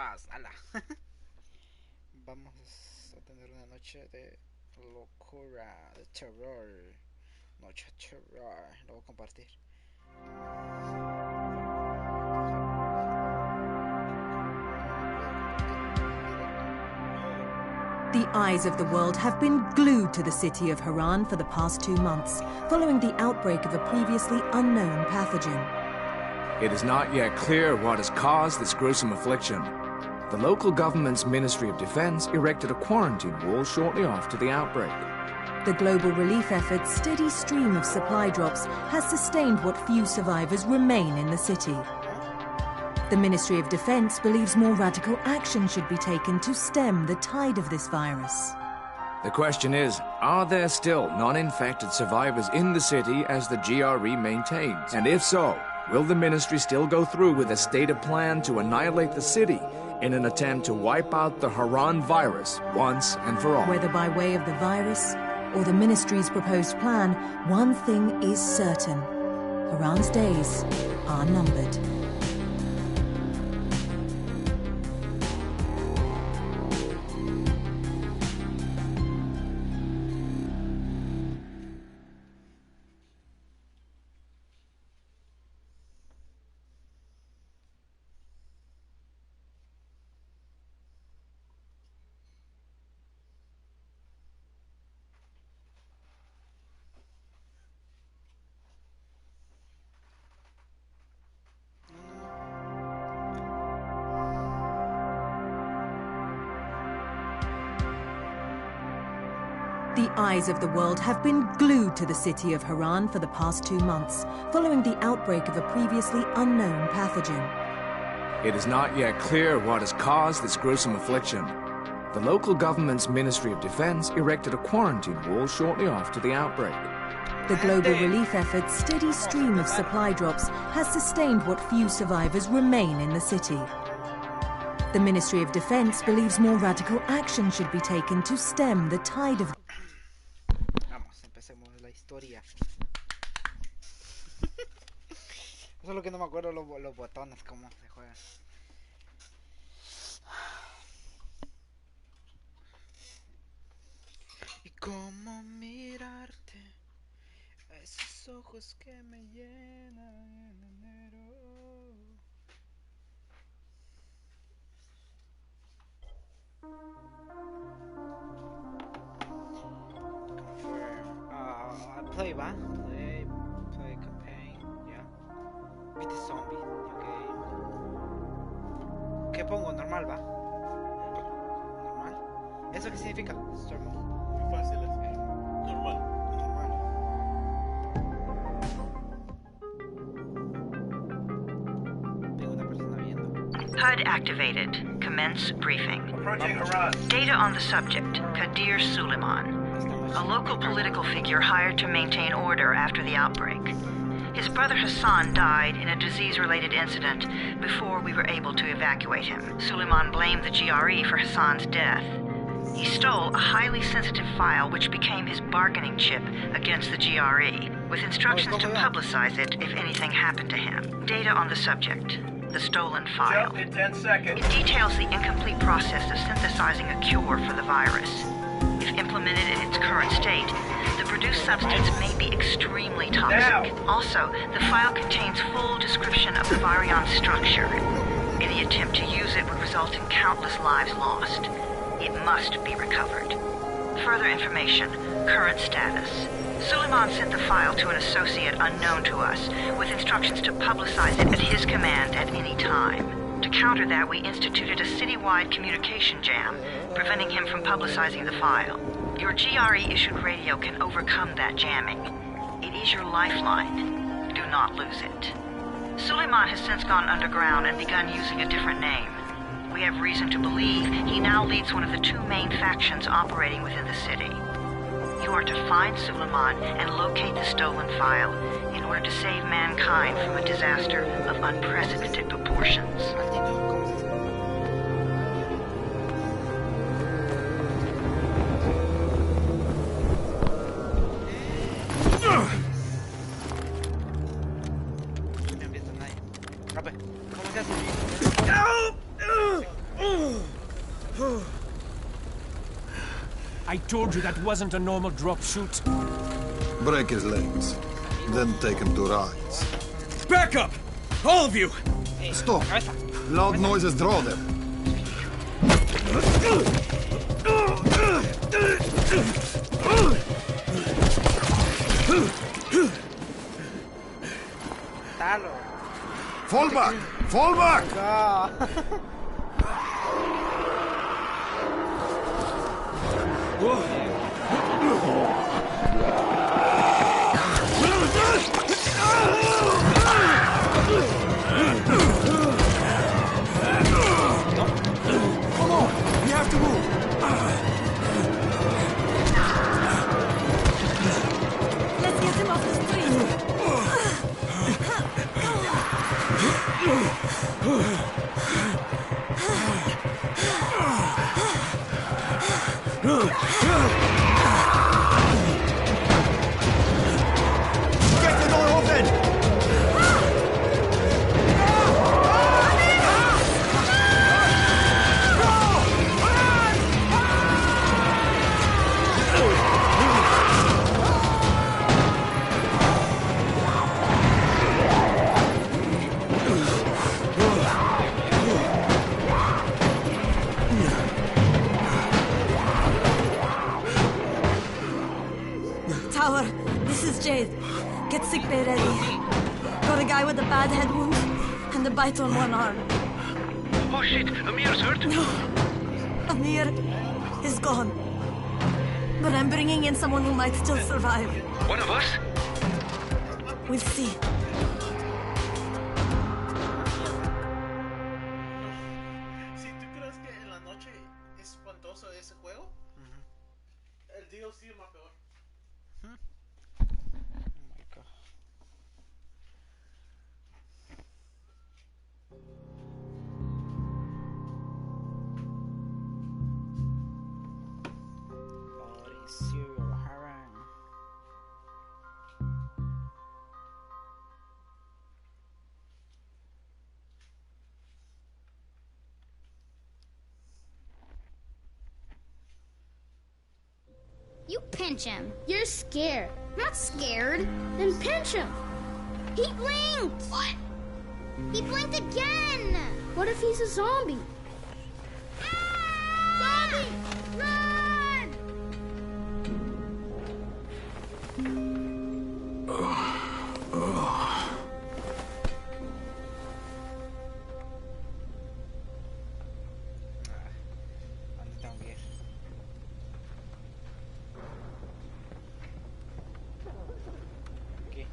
cosas. ¡Hala! Vamos a tener una noche de locura, de terror. Noche de terror. Lo voy a compartir. The eyes of the world have been glued to the city of Haran for the past 2 months, following the outbreak of a previously unknown pathogen. It is not yet clear what has caused this gruesome affliction. The local government's Ministry of Defense erected a quarantine wall shortly after the outbreak. The global relief effort's steady stream of supply drops has sustained what few survivors remain in the city. The Ministry of Defense believes more radical action should be taken to stem the tide of this virus. The question is, are there still non-infected survivors in the city as the GRE maintains? And if so, will the ministry still go through with a stated plan to annihilate the city in an attempt to wipe out the Haran virus once and for all? Whether by way of the virus or the ministry's proposed plan, one thing is certain. Haran's days are numbered. The eyes of the world have been glued to the city of Haran for the past 2 months, following the outbreak of a previously unknown pathogen. It is not yet clear what has caused this gruesome affliction. The local government's Ministry of Defense erected a quarantine wall shortly after the outbreak. The global relief effort's steady stream of supply drops has sustained what few survivors remain in the city. The Ministry of Defense believes more radical action should be taken to stem the tide of... Vamos, empecemos la historia. Solo que no me acuerdo los botones, cómo se juegan. Y cómo mirarte, esos ojos que me llenan en enero. Play, va? Play campaign, yeah. Beat the zombie, okay. ¿Qué pongo? Normal, va? Normal. ¿Eso qué significa? Start mode. Muy fácil, es normal. Tengo una persona viendo. HUD activated. Commence briefing. Approaching Haran. Data on the subject, Kadir Suleiman, a local political figure hired to maintain order after the outbreak. His brother Hassan died in a disease-related incident before we were able to evacuate him. Suleiman blamed the GRE for Hassan's death. He stole a highly sensitive file which became his bargaining chip against the GRE, with instructions to publicize it if anything happened to him. Data on the subject, the stolen file. Jump in 10 seconds. It details the incomplete process of synthesizing a cure for the virus. If implemented in its current state, the produced substance may be extremely toxic. Also, the file contains full description of the virion structure. Any attempt to use it would result in countless lives lost. It must be recovered. Further information, current status. Suleiman sent the file to an associate unknown to us, with instructions to publicize it at his command at any time. To counter that, we instituted a citywide communication jam, preventing him from publicizing the file. Your GRE-issued radio can overcome that jamming. It is your lifeline. Do not lose it. Suleiman has since gone underground and begun using a different name. We have reason to believe he now leads one of the 2 main factions operating within the city. You are to find Suleiman and locate the stolen file in order to save mankind from a disaster of unprecedented proportions. I told you that wasn't a normal drop shoot. Break his legs. Then take him to rides. Back up! All of you! Stop! Loud noises draw them. Talo. Fall back! Fall back! Come on! We have to move! Let's get him off the street. Get the door open! Tower, this is Jade. Get sickbay ready. Got a guy with a bad head wound and a bite on one arm. Oh shit, Amir's hurt. No, Amir is gone. But I'm bringing in someone who might still survive. One of us? We'll see. Si tú crees que en la noche es espantoso ese juego, el DLC es más peor. Serial harangue. You pinch him. You're scared. I'm not scared. Then pinch him. He blinked. What? He blinked again. What if he's a zombie? Zombie! Run! ¿Dónde tengo que ir? Aquí.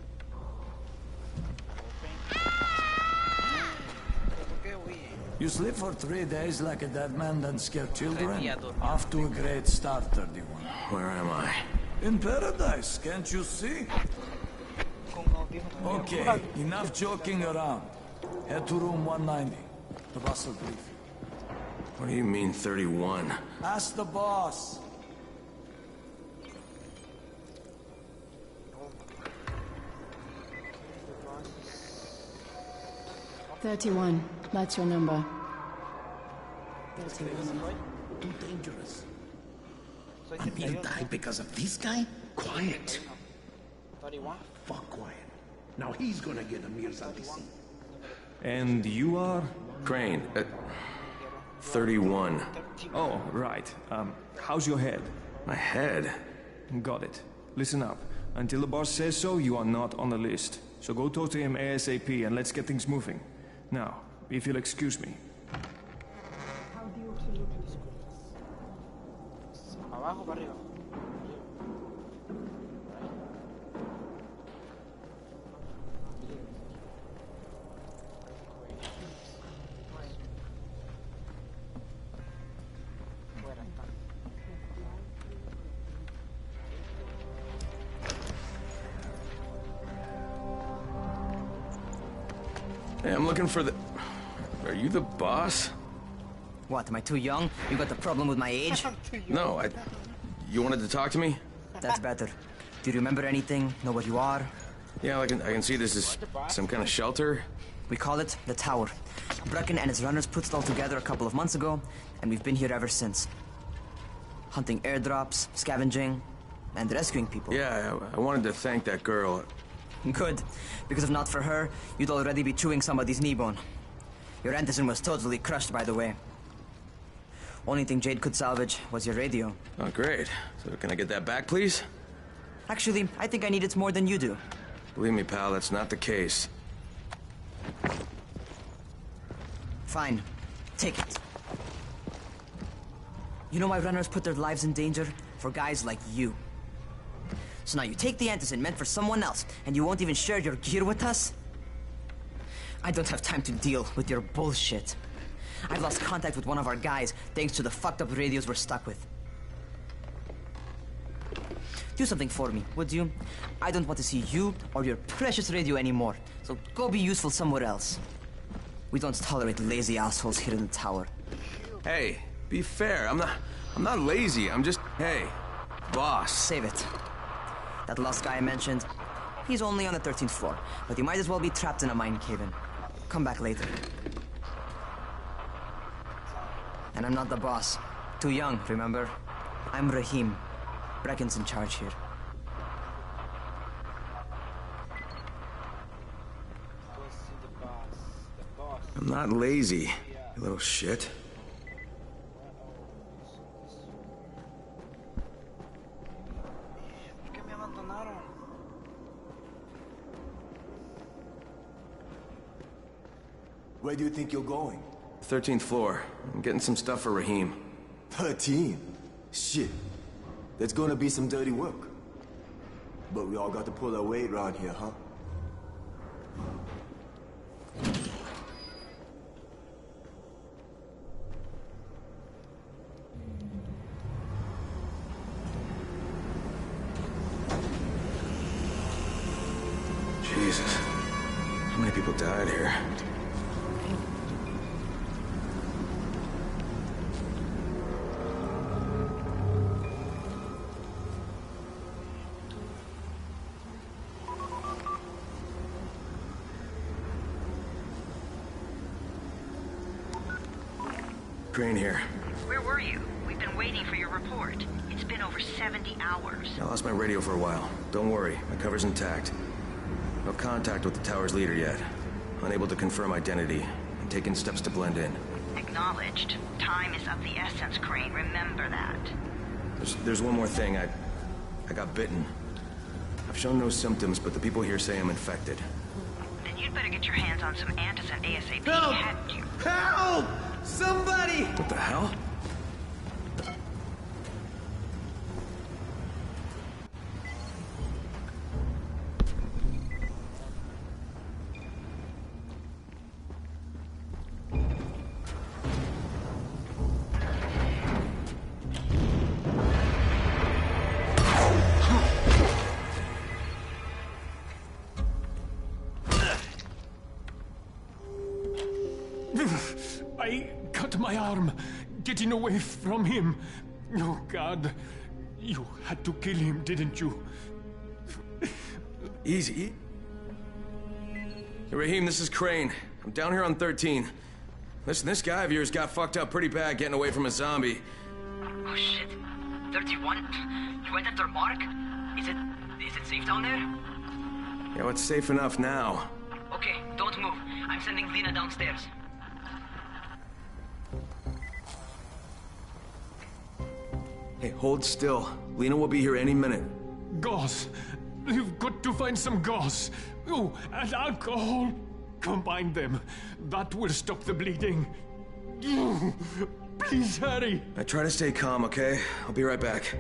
¿Por qué huí? You sleep for 3 days like a dead man, then scare children? Off to a great start, 31. Where am I? In paradise, can't you see? Con audífonos. Okay, enough joking around. Head to room 190. The boss will brief you. What do you mean, 31? Ask the boss. That's your number. Too dangerous. I'm being died because of this guy? Quiet. 31. Fuck quiet. Now he's gonna get Amir's LTC. And you are? Crane, 31. Oh, right. How's your head? My head? Got it. Listen up. Until the boss says so, you are not on the list. So go talk to him ASAP and let's get things moving. Now, if you'll excuse me. Abajo, para arriba. Hey, I'm looking for the... Are you the boss? What, am I too young? You got the problem with my age? No, You wanted to talk to me? That's better. Do you remember anything? Know what you are? Yeah, I can see this is some kind of shelter. We call it the Tower. Brecken and his runners put it all together a couple of months ago, and we've been here ever since. hunting airdrops, scavenging, and rescuing people. Yeah, I wanted to thank that girl. Good, because if not for her, you'd already be chewing somebody's knee bone. Your Anderson was totally crushed, by the way. Only thing Jade could salvage was your radio. Oh, great. So can I get that back, please? Actually, I think I need it more than you do. Believe me, pal, that's not the case. Fine. Take it. You know why runners put their lives in danger? For guys like you. So now you take the Anderson meant for someone else, and you won't even share your gear with us? I don't have time to deal with your bullshit. I've lost contact with one of our guys thanks to the fucked up radios we're stuck with. Do something for me, would you? I don't want to see you or your precious radio anymore, so go be useful somewhere else. We don't tolerate lazy assholes here in the tower. Hey, be fair. I'm not lazy. I'm just, hey, boss. Save it. That last guy I mentioned, he's only on the 13th floor, but he might as well be trapped in a mine cave-in. Come back later. And I'm not the boss. Too young, remember? I'm Rahim. Brecken's in charge here. I'm not lazy, you little shit. Where do you think you're going? 13th floor. I'm getting some stuff for Rahim. 13? Shit. That's gonna be some dirty work. But we all got to pull our weight around here, huh? Jesus. How many people died here? Crane here. Where were you? We've been waiting for your report. It's been over 70 hours. I lost my radio for a while. Don't worry, my cover's intact. No contact with the tower's leader yet. Unable to confirm identity. I'm taking steps to blend in. Acknowledged. Time is of the essence, Crane. Remember that. There's one more thing. I got bitten. I've shown no symptoms, but the people here say I'm infected. Then you'd better get your hands on some Anderson ASAP. Help! Hadn't you? Help! Somebody! What the hell? I cut my arm, getting away from him. Oh, God. You had to kill him, didn't you? Easy. Hey, Rahim, this is Crane. I'm down here on 13. Listen, this guy of yours got fucked up pretty bad getting away from a zombie. Oh, shit. 31? You went after Mark? Is it safe down there? Yeah, well, it's safe enough now. Okay, don't move. I'm sending Lena downstairs. Hey, hold still. Lena will be here any minute. Gauze. You've got to find some gauze. Oh, and alcohol. Combine them. That will stop the bleeding. Please hurry. I try to stay calm, okay? I'll be right back.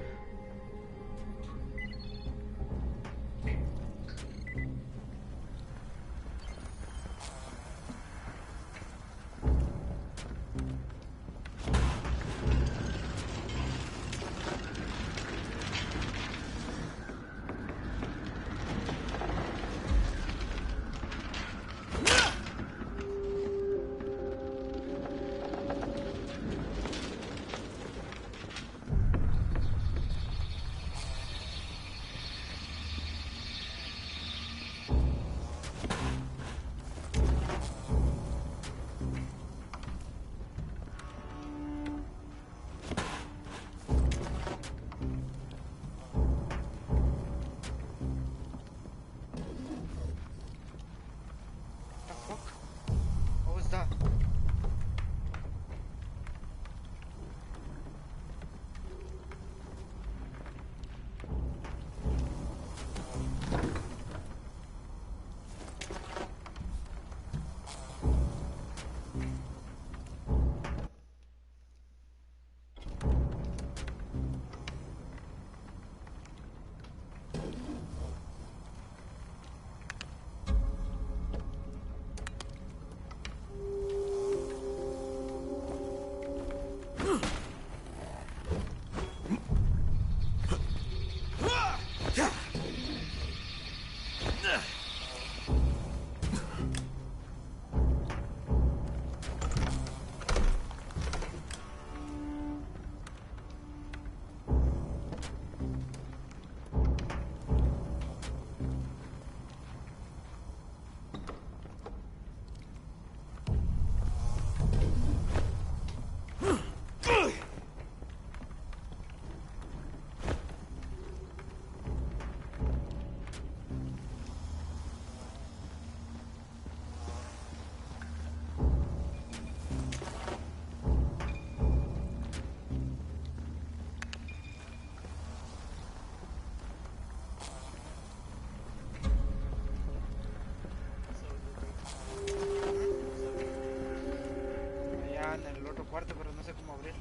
cómo abrir.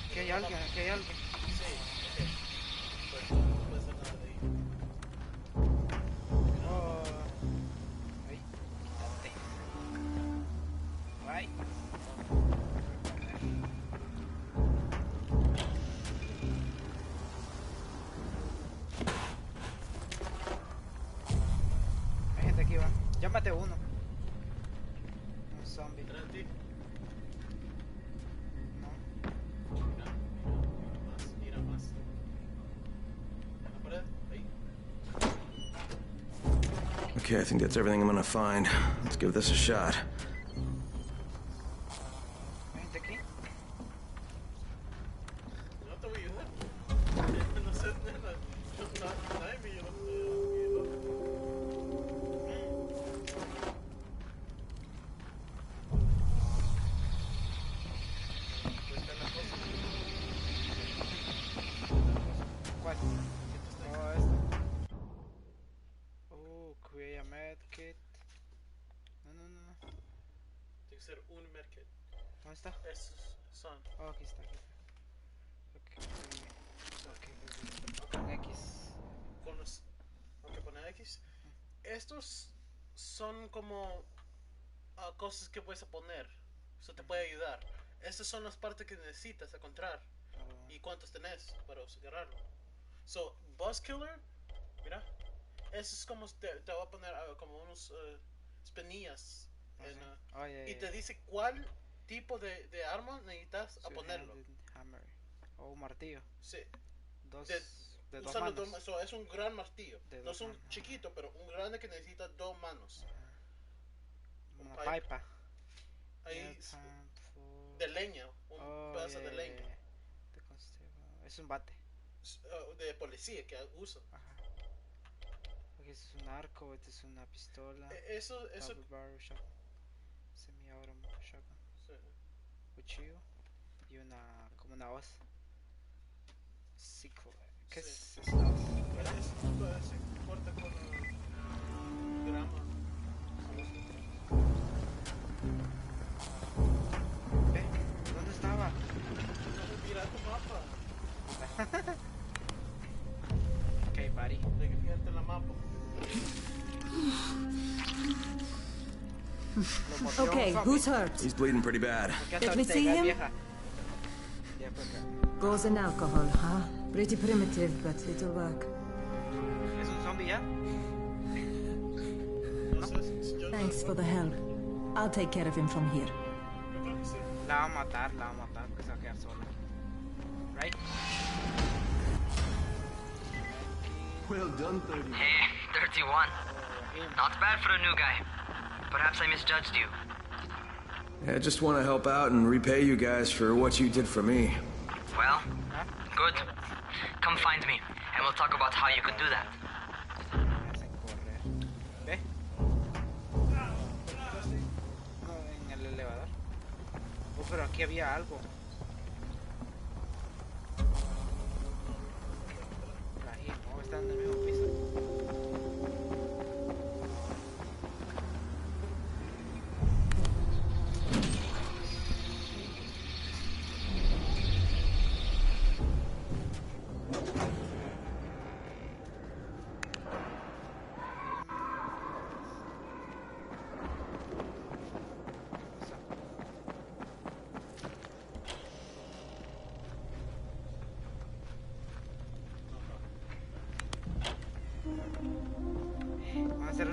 Aquí hay alguien, aquí hay alguien. Sí, ok. Pues no puede ser nada de ahí. Oh. Ay, quítate. Ay. Hay gente aquí, va. Ya maté uno. Un zombie. ¿Detrás de ti? No. Mira más. En la pared, ahí. Okay, I think that's everything I'm gonna find. Let's give this a shot. ¿Hay gente aquí? No te voy a ayudar. No sé, nada. Nadie me ayudó. ¿Cuál? Oh, este. Create a medkit. No. Tiene que ser un medkit. ¿Dónde está? Esos son. Oh, aquí está. Ok. Con X. Con los. Aunque poner X. Estos son como cosas que puedes poner. Eso te puede ayudar. Estas son las partes que necesitas encontrar. ¿Y cuántos tenés para agarrarlo? So, Buzz Killer, mira. Eso es como te va a poner como unos espinillas. Y te dice cuál tipo de arma necesitas a ponerlo. Hammer. O un martillo. Sí. De dos usando manos. es un gran martillo. No es un manos. chiquito, pero un grande que necesita 2 manos. Una pipa. Ahí de leña, un pedazo de leña. Es un bate. De policía que uso. Aquí es un arco, este es una pistola. Eso. Double barrel shotgun. Semi-auto shotgun. Sí. Cuchillo. Y como una hoz. Ciclo. ¿Qué es esa hoz? Se corta con grama. ¿Dónde estaba? Mira tu mapa. Ok, buddy. Hay que fijarte en la mapa. Okay, who's hurt? He's bleeding pretty bad. Let me see him. Gauze and alcohol, huh? Pretty primitive, but it'll work. ¿Es un zombie ya? Thanks for the help. I'll take care of him from here. La va a matar, porque se va a quedar sola. Right? Well done, 31. Hey, 31. Not bad for a new guy. Perhaps I misjudged you. I just want to help out and repay you guys for what you did for me. Well, good. Come find me, and we'll talk about how you can do that. ¿Ve? No, en el elevador. Pero aquí había algo. Ahí, no, está en el mismo piso.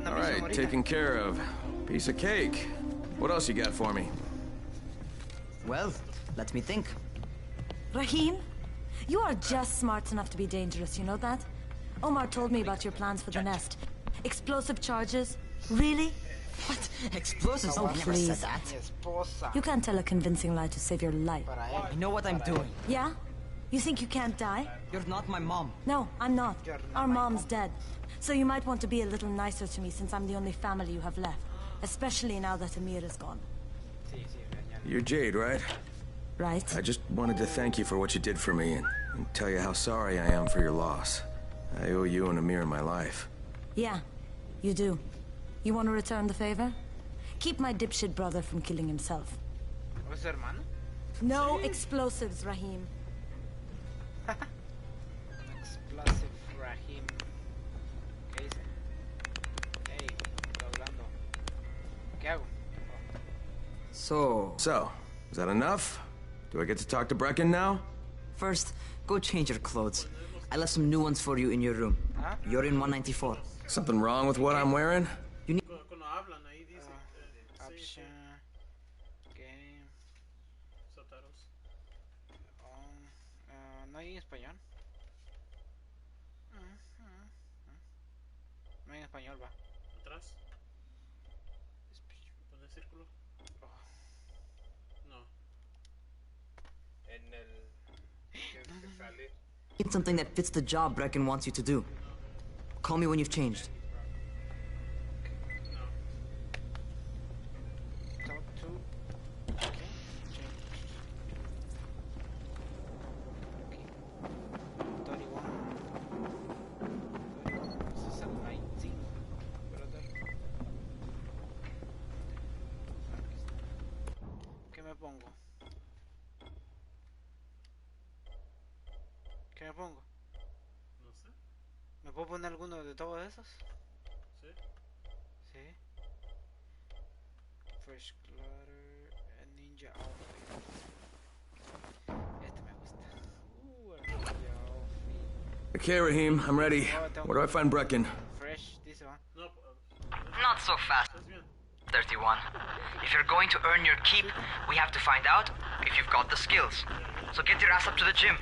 All right, taken care of. Piece of cake. What else you got for me? Well, let me think. Rahim, you are just smart enough to be dangerous, you know that? Omar told me about your plans for the nest. Explosive charges? Really? What? Explosives? Oh, I never please. said that. You can't tell a convincing lie to save your life. I know what I'm doing. Yeah? You think you can't die? You're not my mom. No, I'm not. Our mom's dead. So you might want to be a little nicer to me since I'm the only family you have left. Especially now that Amir is gone. You're Jade, right? Right. I just wanted to thank you for what you did for me and tell you how sorry I am for your loss. I owe you and Amir my life. Yeah, you do. You want to return the favor? Keep my dipshit brother from killing himself. ¿O es su hermano? No explosives, Rahim. Explosive Rahim. ¿Qué dice? Hey, estoy hablando. ¿Qué hago? So, is that enough? Do I get to talk to Brecken now? First, go change your clothes. I left some new ones for you in your room. Huh? You're in 194. Something wrong with what I'm wearing? You need... Cuando hablan ahí dice... Option. Game. Subtitles. No hay en español. No hay en español, va. Atrás. Pon el círculo. No. En el... que sale. Need something that fits the job Brecken wants you to do. Call me when you've changed. Talk to. Okay. Change. Okay. 31. This is a 19. Brother. ¿Qué me pongo? ¿Qué me pongo? No sé. ¿Me puedo poner alguno de todos esos? Sí. Sí. Fresh Clutter, Ninja Outfit. Este me gusta. Ninja Outfit. Okay, Rahim, I'm ready. Where do I find Brecken? Fresh, dice va. No, Not so fast. 31. If you're going to earn your keep, we have to find out if you've got the skills. So get your ass up to the gym.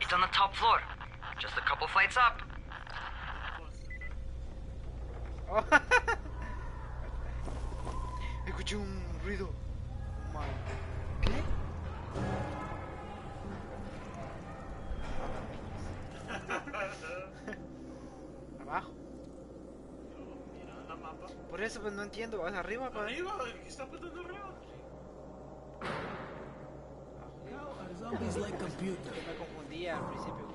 It's on the top floor. Just a couple flights up. Escuché un ruido. Mal. ¿Qué? Abajo. Mira la mapa. Por eso pues no entiendo. ¿Vas arriba? Pues? Arriba, ¿qué está apuntando arriba? Me confundía al principio.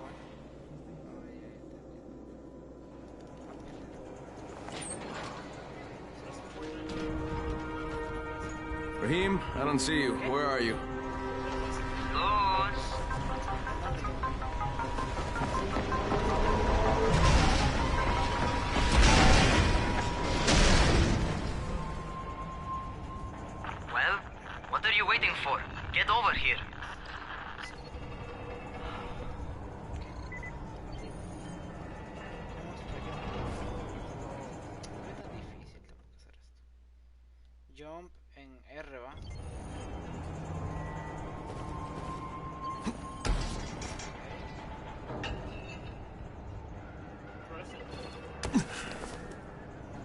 Rahim, I don't see you. Where are you? Well, what are you waiting for? Get over here. Jump en R, va.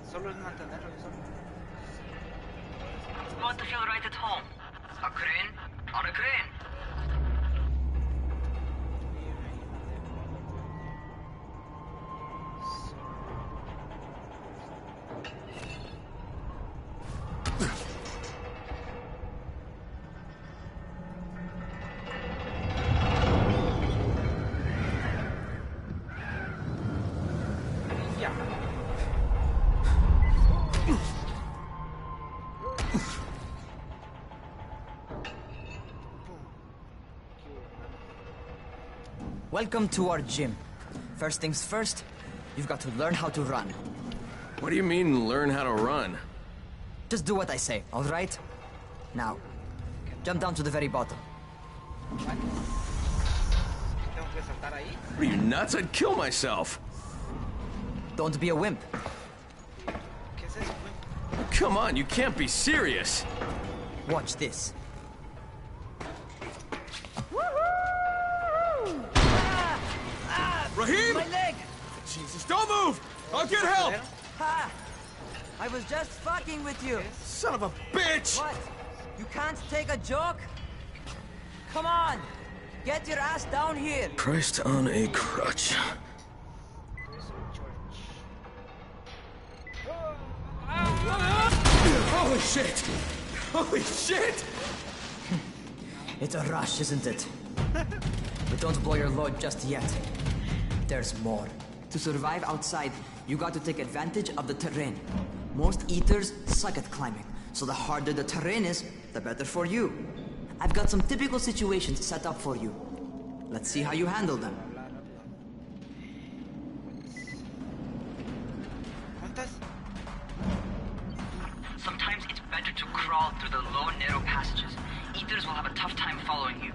Solo es mantenerlo, solo. It's got to feel right at home. A crane on a crane. Welcome to our gym. First things first, you've got to learn how to run. What do you mean, learn how to run? Just do what I say, all right? Now, jump down to the very bottom. Are you nuts? I'd kill myself. Don't be a wimp. Come on, you can't be serious. Watch this. Rahim! My leg! Jesus, don't move! I'll get help! Ha! I was just fucking with you. Son of a bitch! What? You can't take a joke? Come on! Get your ass down here! Christ on a crutch. Holy shit! Holy shit! It's a rush, isn't it? But don't blow your load just yet. There's more. To survive outside, you got to take advantage of the terrain. Most eaters suck at climbing, so the harder the terrain is, the better for you. I've got some typical situations set up for you. Let's see how you handle them. Sometimes it's better to crawl through the low, narrow passages. Eaters will have a tough time following you.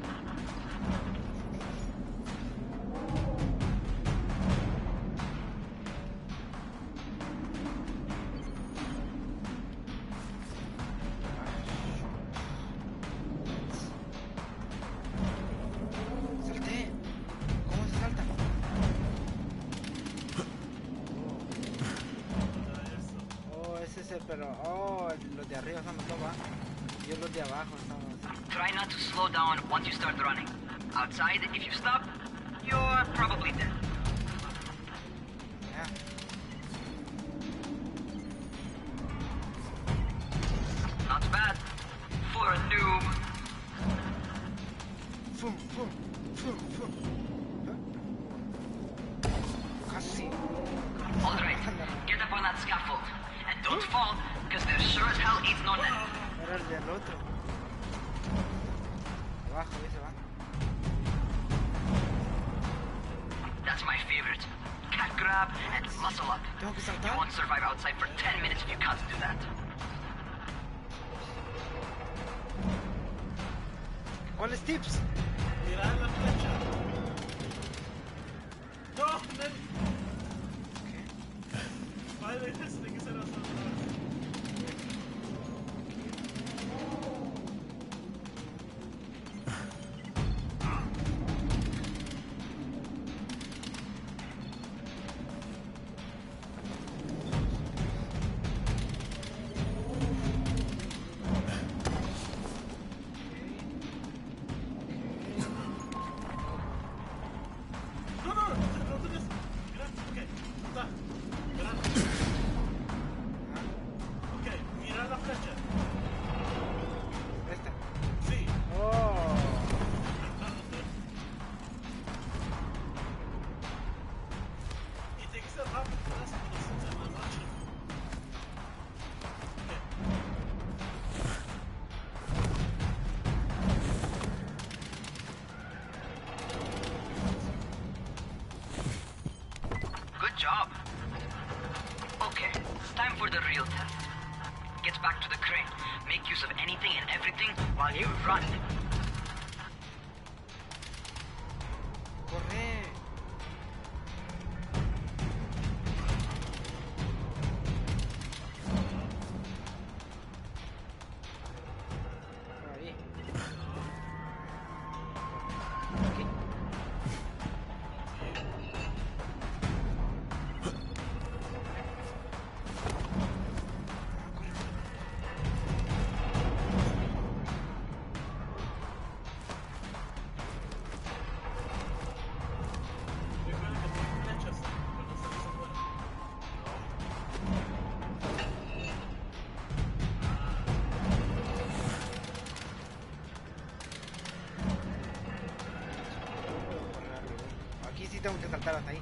Try not to slow down once you start running. Outside, if you stop, you're probably dead. Yeah. Not bad. For a noob. Boom, boom, boom, boom. Casi. Alright, get up on that scaffold. And don't fall, because there sure as hell is no net. Era el del otro. Abajo, ahí se va. That's my favorite. Cat grab and muscle up. Tengo que You saltar. won't survive outside for 10 minutes if you can't do that. ¿Cuáles tips? Mira la flecha. No, Ned. Vale, eso tiene que ser nosotros. Job. Okay, time for the real test. Get back to the crane. Make use of anything and everything while you run. Corre. Ahí. Aquí. Aquí sí tengo que saltar hasta ahí.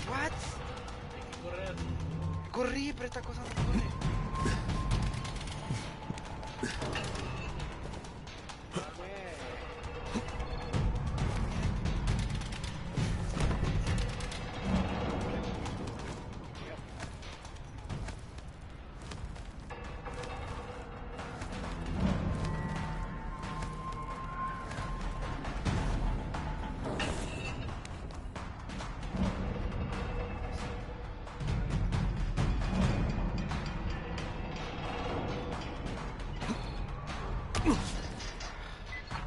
What? Corrí, pero esta cosa no corre.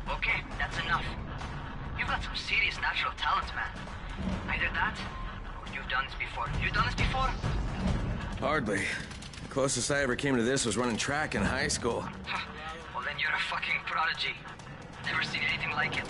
Okay, that's enough. You've got some serious natural talent, man. Either that, or you've done this before. You've done this before? Hardly. The closest I ever came to this was running track in high school. Well, then you're a fucking prodigy. Never seen anything like it.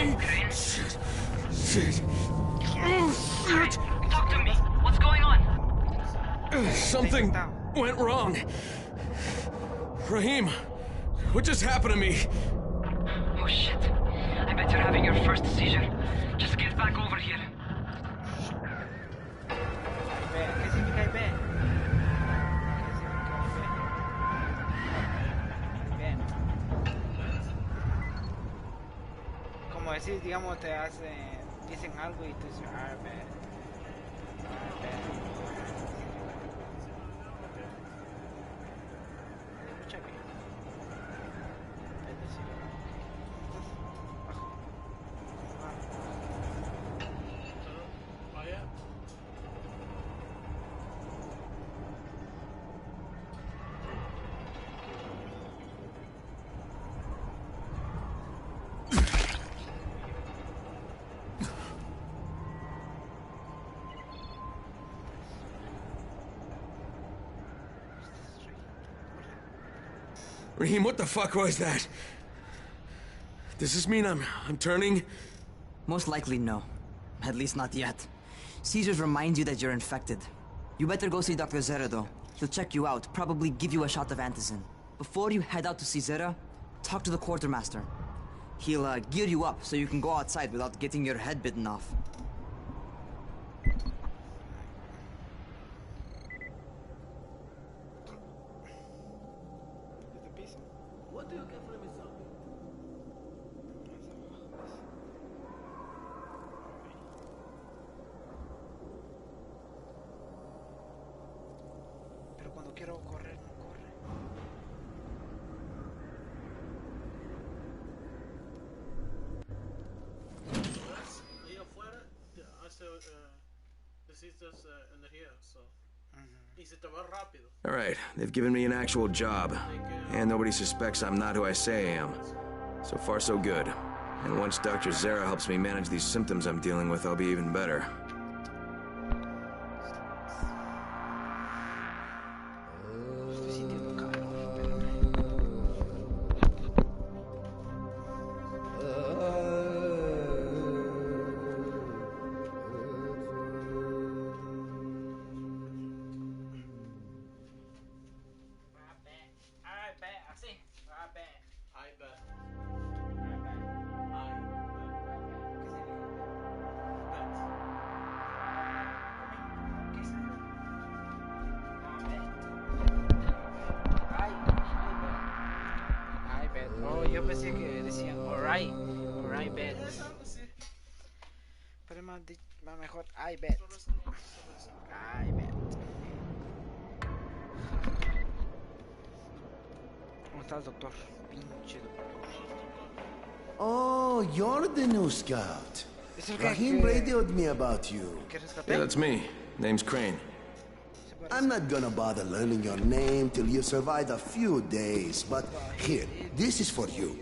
me! Shit. Shit. Oh, shit! Talk to me. What's going on? Something went wrong. Rahim, what just happened to me? Oh shit. I bet you're having your first seizure. Just get back over here. ¿Qué significa IB? Como decir, digamos, te hacen, dicen algo y tú dices, Raheem, what the fuck was that? Does this mean I'm turning? Most likely no. At least not yet. Seizures remind you that you're infected. You better go see Dr. Zera though. He'll check you out, probably give you a shot of antizin. Before you head out to see Zera, talk to the quartermaster. He'll gear you up so you can go outside without getting your head bitten off. What do you get from me, zombie? pero cuando quiero correr, no corre. Ahí afuera hace necesitas energía, so. Y se te va rápido. All right, they've given me an actual job, and nobody suspects I'm not who I say I am. So far, so good. And once Dr. Zera helps me manage these symptoms I'm dealing with, I'll be even better. Oh, yo pensé que decían alright, bet. Pero más mejor, I bet. I bet. ¿Cómo estás, doctor? Pinche doctor. Oh, you're the new scout. Rahim radioed me about you. Yeah, that's me. Name's Crane. I'm not gonna bother learning your name till you survived a few days, but here, this is for you.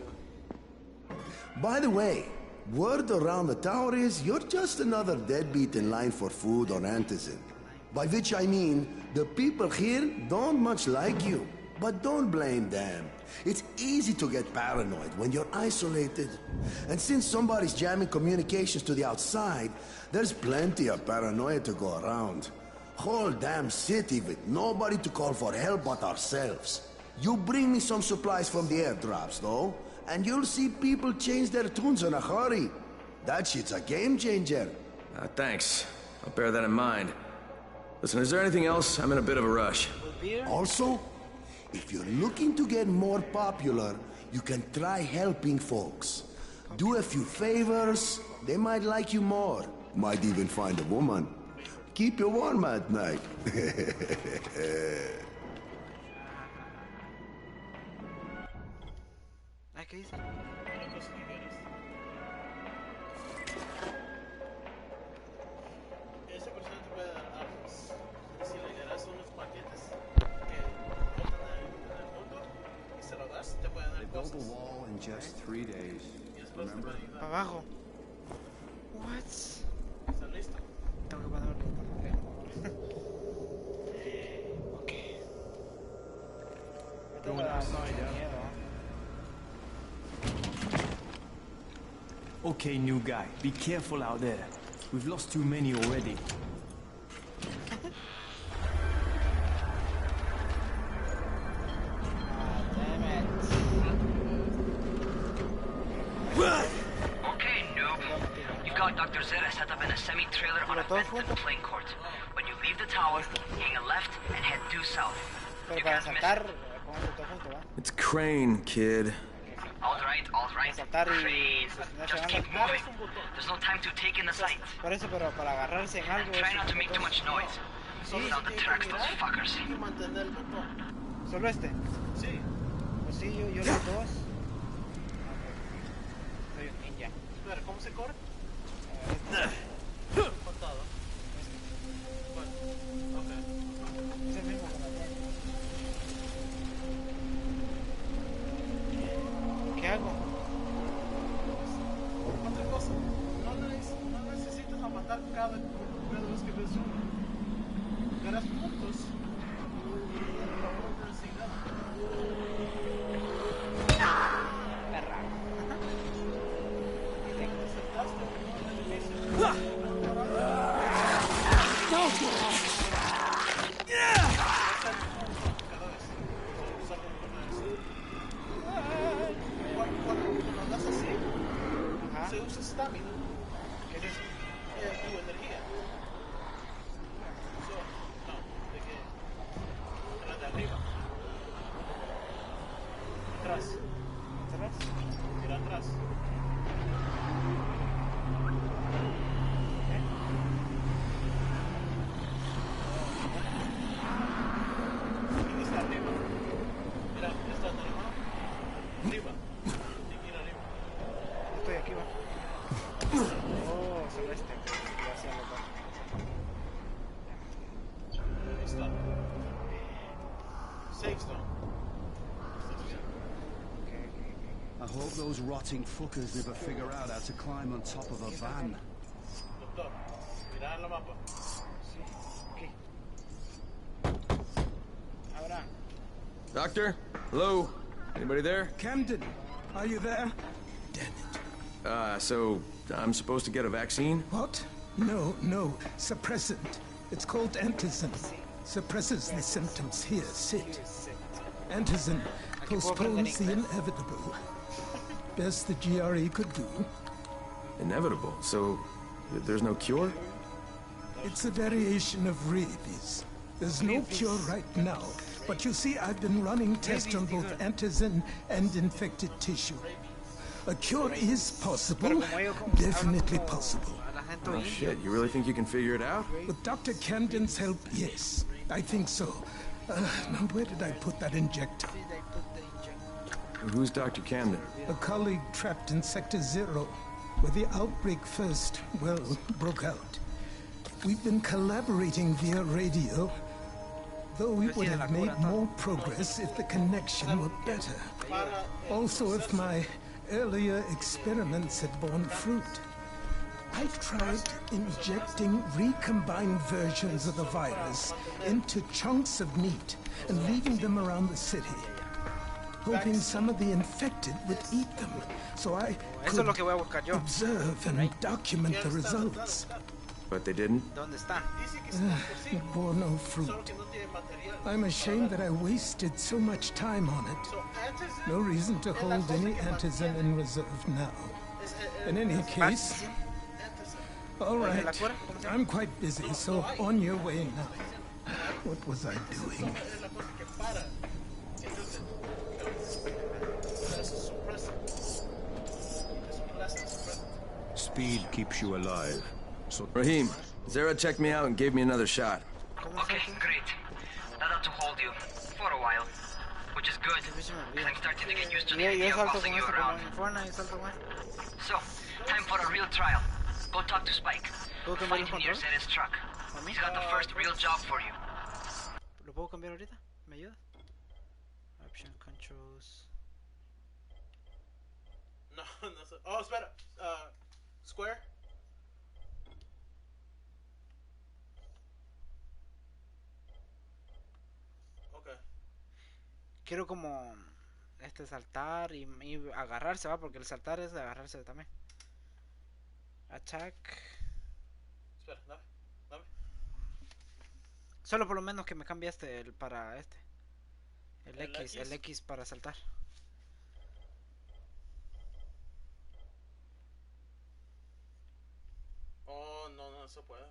By the way, word around the tower is you're just another deadbeat in line for food or antizin. By which I mean, the people here don't much like you. But don't blame them. It's easy to get paranoid when you're isolated. And since somebody's jamming communications to the outside, there's plenty of paranoia to go around. Whole damn city with nobody to call for help but ourselves. You bring me some supplies from the airdrops, though, and you'll see people change their tunes in a hurry. That shit's a game changer. Thanks. I'll bear that in mind. Listen, is there anything else? I'm in a bit of a rush. Also, if you're looking to get more popular, you can try helping folks. Do a few favors, they might like you more. Might even find a woman. Keep you warm at night. ¿Qué dice? Esa persona te puede dar armas. Si le das unos paquetes que botan en el mundo y se lo das, te pueden dar cosas. They built a wall in just 3 days. Remember? Para abajo. What? ¿Está listo? Tengo que ponerlo. Ok. Tengo que dar mucho miedo. Okay, new guy, be careful out there. We've lost too many already. Okay, noob. You got Dr. Zera set up in a semi-trailer on a Benton playing court. When you leave the tower, hang a left and head due south. You can't miss it. It's Crane, kid. Alright. Crane. Just keep moving. There's no time to take in the sights. Por eso, pero para agarrarse en algo. Try not to make too much noise. Sound the tracks, those fuckers. ¿Solo este? Sí. Pues sí, yo los dos. Soy un ninja. Espera, ¿cómo se corre? Cortado. Bueno, ok. Es el mismo con la ¿qué hago? Otra cosa, no necesitas matar cada vez que ves uno. Ganas puntos. Cuando andas así, se usa stamina. ¿Qué es eso? Tu energía. No, de que la de arriba. Atrás. Mira atrás. ¿Quién está arriba? Mira, está arriba. Arriba. Estoy aquí, va. Oh, solo este. Gracias, loco. Ahí está. Safe zone. I hope those rotting fuckers never figure out how to climb on top of a van. Doctor, mira en la mapa. Sí, aquí. Ahora. Doctor? Hello? Anybody there? Camden, are you there? So I'm supposed to get a vaccine? What? No, suppressant. It's called antizin. Suppresses the symptoms. Here, sit. Antizin postpones the inevitable. Best the GRE could do. Inevitable? So there's no cure? It's a variation of rabies. There's no cure right now. But you see, I've been running tests on both antizin and infected tissue. A cure is possible. Definitely possible. Oh shit, you really think you can figure it out? With Dr. Camden's help, yes. I think so. Now, where did I put that injector? Who's Dr. Camden? A colleague trapped in Sector 0, where the outbreak first, well, broke out. We've been collaborating via radio, though we would have made more progress if the connection were better. Also, if my earlier experiments had borne fruit. I tried injecting recombined versions of the virus into chunks of meat and leaving them around the city, hoping some of the infected would eat them, so I could observe and document the results. But they didn't? It bore no fruit. I'm ashamed that I wasted so much time on it. No reason to hold any antizin in reserve now. In any case, all right, I'm quite busy, so on your way now. What was I doing? Speed keeps you alive. So Rahim, Zara checked me out and gave me another shot. Okay, great. That ought to hold you. For a while. Which is good, because I'm starting to get used to the idea of bossing you around. So, time for a real trial. Go talk to Spike. Find him near Zera's truck. He's got the first real job for you. ¿Lo puedo cambiar ahorita? ¿Me ayuda? Option controls. No sé. Oh, espera. Square. Okay. Quiero como saltar y agarrarse, va, porque el saltar es de agarrarse también. Attack. Espera, dame. Solo por lo menos que me cambiaste el para este. El X. El X para saltar. Oh, no se puede.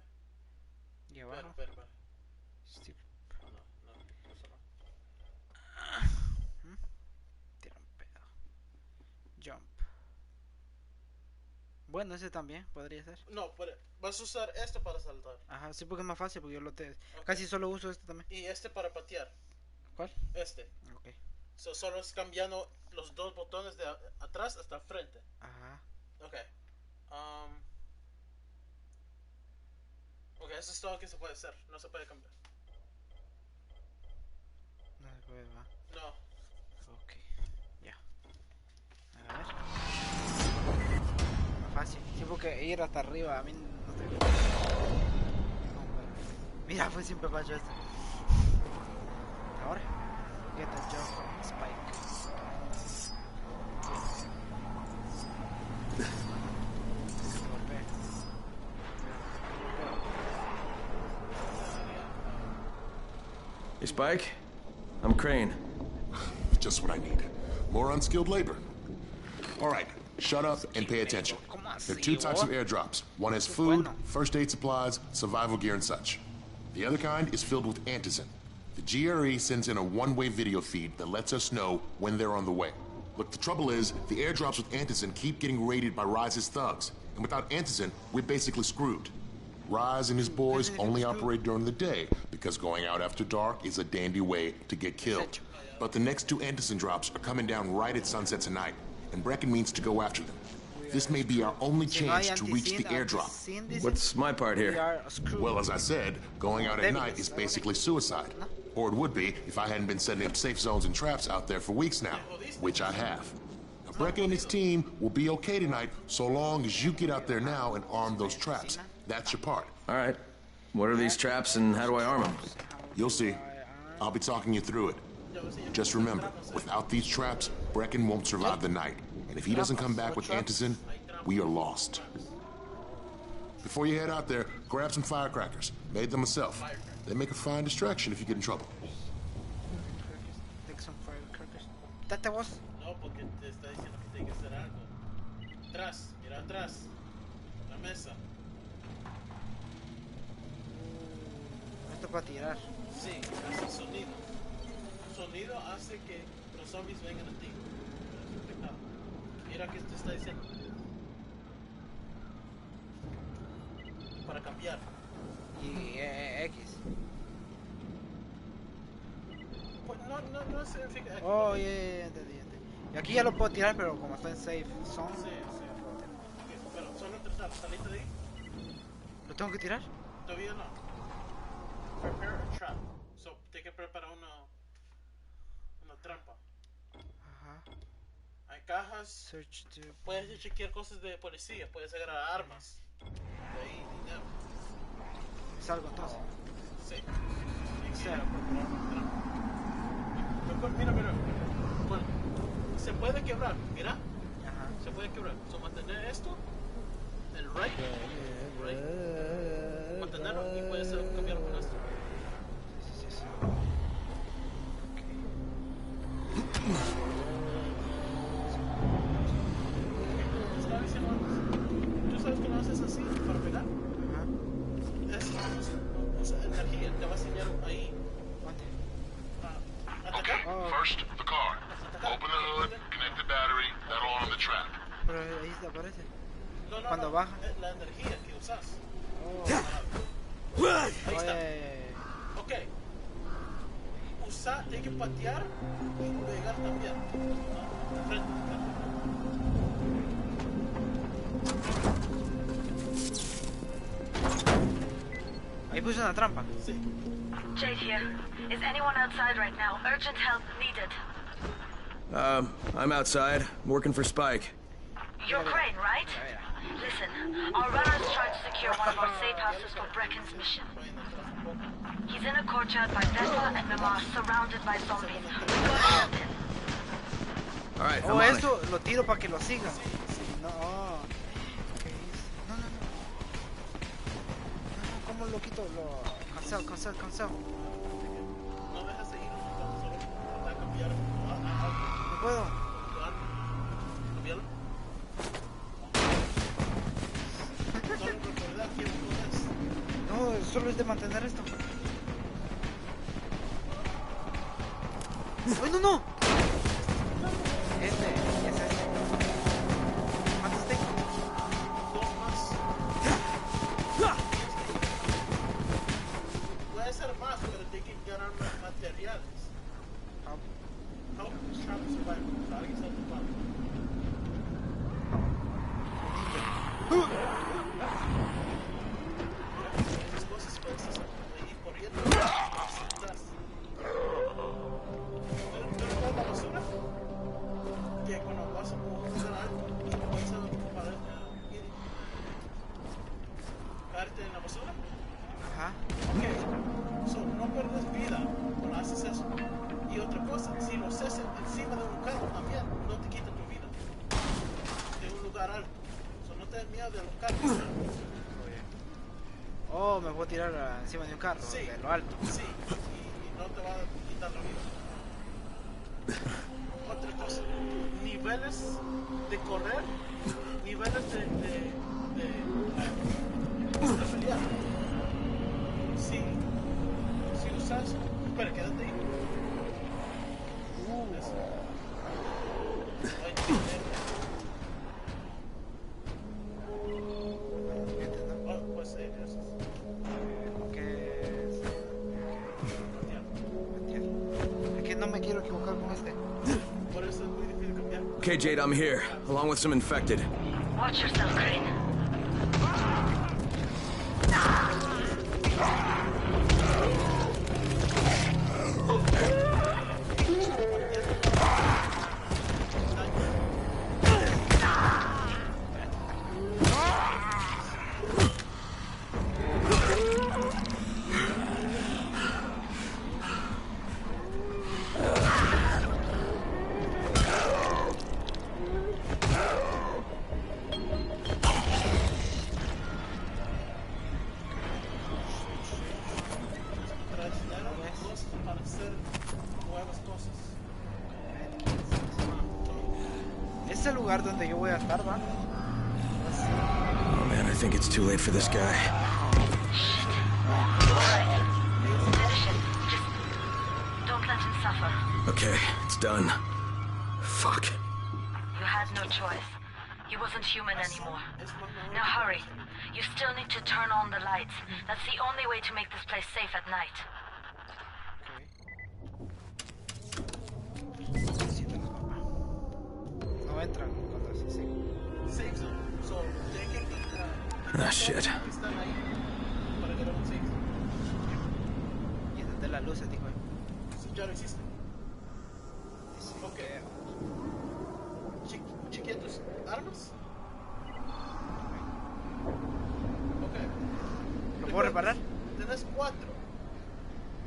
Y abajo. Espera. Sí. No, eso no. Tira un pedo. Jump. Bueno, ese también podría ser. No, vas a usar esto para saltar. Ajá, sí, porque es más fácil, porque yo lo casi solo uso este también. Y este para patear. ¿Cuál? Este. Ok. Solo es cambiando los dos botones de atrás hasta frente. Ajá. Ok. Ok, eso es todo lo que se puede hacer. No se puede cambiar. No se puede, ¿va? No. Ok. Ya. A ver. Más fácil. Sí, porque ir hasta arriba a mí no te... Mira, fue siempre fallo esto. Ahora. Get a jump, Spike. Hey, Spike. I'm Crane. Just what I need. More unskilled labor. All right, shut up and pay attention. There are two types of airdrops. One has food, first aid supplies, survival gear, and such. The other kind is filled with antizin. The GRE sends in a one-way video feed that lets us know when they're on the way. Look, the trouble is, the airdrops with antizin keep getting raided by Rise's thugs. And without antizin, we're basically screwed. Rise and his boys only operate during the day, because going out after dark is a dandy way to get killed. But the next two antizin drops are coming down right at sunset tonight, and Brecken means to go after them. This may be our only chance to reach the airdrop. What's my part here? Well, as I said, going out at night is basically suicide. Or it would be if I hadn't been setting up safe zones and traps out there for weeks now, which I have. Now, Brecken and his team will be okay tonight so long as you get out there now and arm those traps. That's your part. All right. What are these traps and how do I arm them? You'll see. I'll be talking you through it. Just remember, without these traps, Brecken won't survive the night. And if he doesn't come back with antizin, we are lost. Before you head out there, grab some firecrackers. Made them myself. They make a fine distraction if you get in trouble. Take some firecrackers. ¿Date vos? No, porque te está diciendo que tiene que hacer algo. Atrás, mira atrás. La mesa. Esto para tirar. Sí, hace sonido. Sonido hace que los zombies vengan a ti. Mira que te está diciendo. Para cambiar. Y X. Pues no significa X. Oh, entendí. Y aquí ya lo puedo tirar, pero como está en safe zone. Sí. Pero solo tratar, saliste de ahí. ¿Lo tengo que tirar? Todavía no. Prepare a trap. So, tienes que preparar una trampa. Ajá. Hay cajas. Puedes chequear cosas de policía, puedes agarrar armas. De ahí, dinero. ¿Salgo entonces? Sí. Quisiera preparar una trampa. Mira. Bueno, se puede quebrar, mira. Ajá. Se puede quebrar. So, mantener esto. El right. Mantenerlo y puedes cambiar con esto. Sí. Estaba diciendo antes. ¿Tú sabes que lo haces así para pegar? Es energía, te va a enseñar ahí. Okay, first, the car. Open the hood, connect the battery, that'll arm the trap. Pero ahí te aparece. No, cuando baja. La energía que usas. Ahí está. Ok. Tiene que patear y pegar también. Frente. Ahí puse una trampa. Sí. Jade here. Is anyone outside right now? Urgent help needed. I'm outside, working for Spike. You're Crane, right? Listen, our runners tried to secure one of our safe houses for Brecken's mission. He's in a courtyard by Vespa and Mimar, surrounded by zombies. We gotta help him. All right, esto lo tiro para que lo siga. No. loquito, cancel. No dejas de ir, solo trata de cambiar algo. No puedo. Cambiarlo. Solo recordar que no, solo es de mantener esto. ¡Ay, no! Este. ¿Cuántos tengo? 2 más. Puede ser más, pero te hay que ganar más materiales. Help is trying to survive. Alguien está ocupado. Esas cosas puedes hacer. Ir corriendo. Atrás. ¿Pero la basura? Que cuando vas a usar algo y vas a caerte en la basura. Ajá. Ok. So, no pierdes vida cuando haces eso. Y otra cosa, si lo haces encima de un carro también, no te quita tu vida. De un lugar alto. So, no te des miedo de los carros. Oh, me voy a tirar encima de un carro, sí, de lo alto. Sí, y no te va a quitar la vida. Otra cosa, niveles de correr, niveles de pelear. Si usas... Espera, quédate ahí. Eso. Pues eso. Es que no me quiero equivocar con este. Por eso es muy difícil cambiar. Okay, Jade, I'm here, along with some infected. Watch yourself, Crane. Para hacer nuevas cosas. Es el lugar donde yo voy a estar, ¿va? Oh man, I think it's too late for this guy. Don't let him suffer. Okay, it's done. Fuck. You had no choice. He wasn't human anymore. Now hurry. You still need to turn on the lights. That's the only way to make this place safe at night. No entran cuando es así. Safe zone. So, tienen que Ah, shit. están ahí para que lo consigas. Y desde las luces, dijo él. Ya lo hiciste. Ok. Chequea tus armas. Ok. ¿Lo puedo reparar? Tienes 4.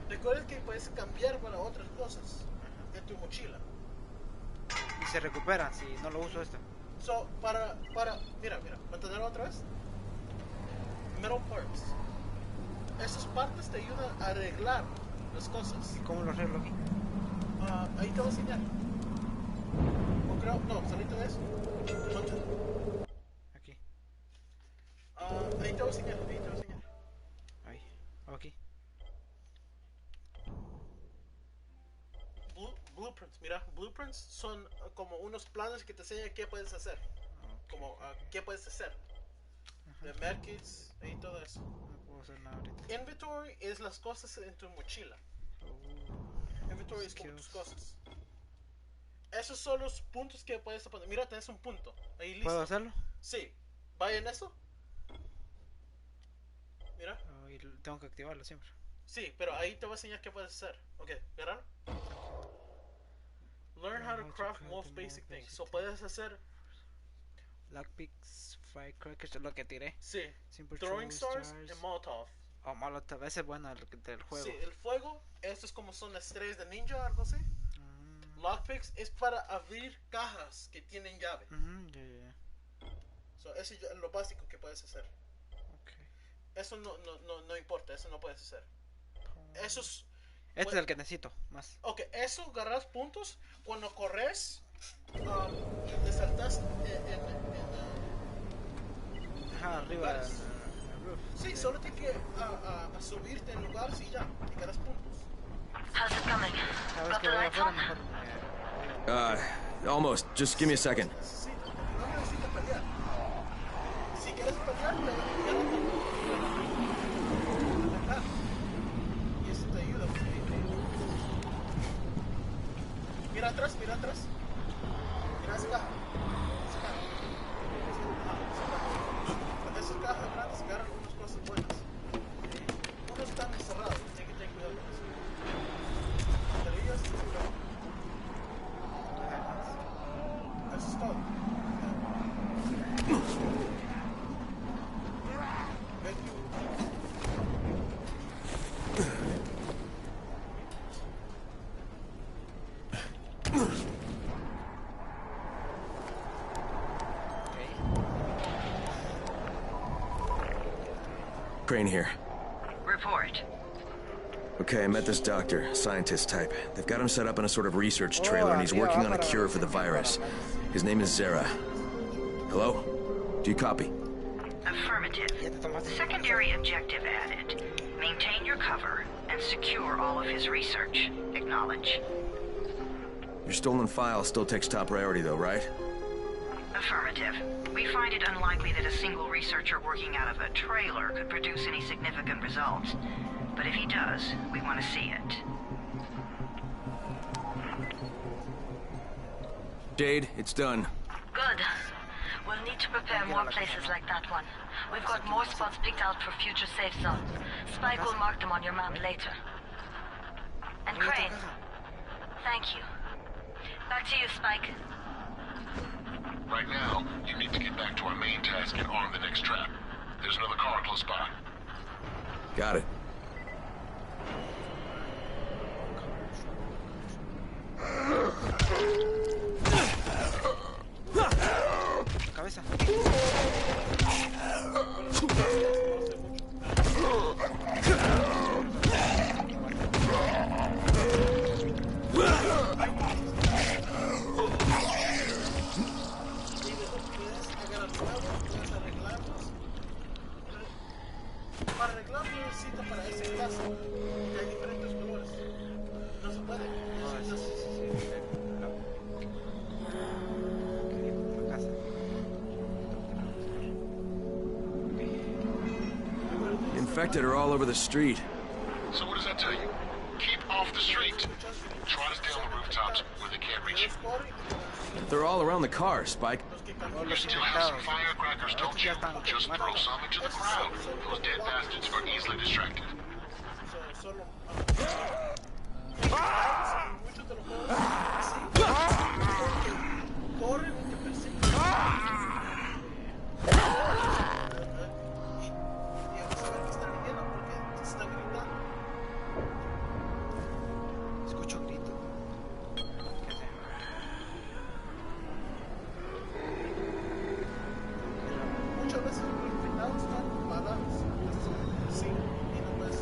Recuerda que puedes cambiar para otras cosas en tu mochila. Y se recuperan si no lo uso esto. So, mira, mantenerlo otra vez. Metal parts. Esas partes te ayudan a arreglar las cosas. ¿Y cómo lo arreglo aquí? Ahí te voy a enseñar. O creo, no, salite de eso. Aquí. Ahí te voy a enseñar, Ahí, aquí. Blueprints, mira, blueprints son como unos planes que te enseñan qué puedes hacer. Como qué puedes hacer. De medkits y todo eso. No puedo hacer nada ahorita. Inventory es las cosas en tu mochila. Inventory es como tus cosas. Esos son los puntos que puedes poner. Mira, tenés un punto. Ahí listo. ¿Puedo hacerlo? Sí. Vaya en eso. Mira. Y tengo que activarlo siempre. Sí, pero ahí te voy a enseñar qué puedes hacer. Ok, ¿verán? Learn how to craft most basic things. So puedes hacer lockpicks, firecrackers, lo que tiré. Sí. Simple Throwing stars y Molotov. Oh, Molotov, ese es bueno del juego. Sí, el fuego, esto es como son estrellas de ninja, algo así. Lockpicks es para abrir cajas que tienen llave. Yeah. So, eso es lo básico que puedes hacer. Okay. Eso no importa, eso no puedes hacer. Eso es... Este es el que necesito, más. Ok, eso agarras puntos cuando corres y te saltas Ajá, arriba. Sí, solo tienes que subirte en lugares y ya, y ganas puntos. How's it coming? Got the lights on? Almost. Just give me a second. No necesitas pelear. Si quieres pelear, ya no atacar. Y eso te ayuda. Mira atrás, mira atrás. Mira esa caja. Esas cajas grandes agarran unas cosas buenas. Unos están encerrados, hay que tener cuidado con eso. Baterías, cuidado. Eso es todo. Crane here. Report. Okay, I met this doctor, scientist type. They've got him set up in a sort of research trailer, and he's working on a cure for the virus. His name is Zera. Hello? Do you copy? Affirmative. Secondary objective added. Maintain your cover and secure all of his research. Acknowledge. Your stolen file still takes top priority, though, right? Affirmative. We find it unlikely that a single researcher working out of a trailer could produce any significant results. But if he does, we want to see it. Jade, it's done. Good. We'll need to prepare more places like that one. We've got more spots picked out for future safe zones. Spike will mark them on your map later. And Crane, thank you. Back to you, Spike. Right now, you need to get back to our main task and arm the next trap. There's another car close by. Got it. Cabeza. Para arreglar necesitas para ese caso que hay diferentes colores. No se puede. The infected are all over the street. So what does that tell you? Keep off the street. Try to stay on the rooftops where they can't reach you. They're all around the car, Spike. You still have some firecrackers, don't you? Just throw some into the crowd. Those dead bastards are easily distracted. Escucho un grito. Muchas veces los infectados están parados. Sí, y no puedes.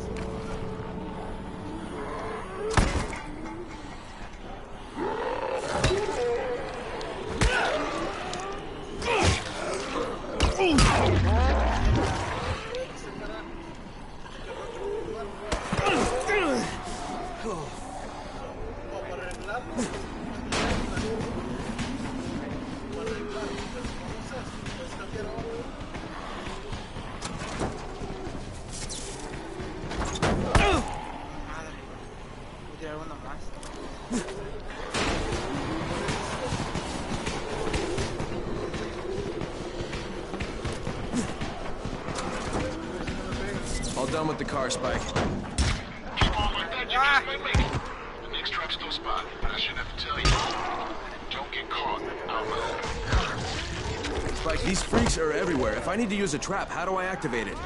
All done with the car, Spike. Keep on like that, you just might make it. The next trap's still spot, but I shouldn't have to tell you. Don't get caught out loud. Spike, these freaks are everywhere. If I need to use a trap, how do I activate it?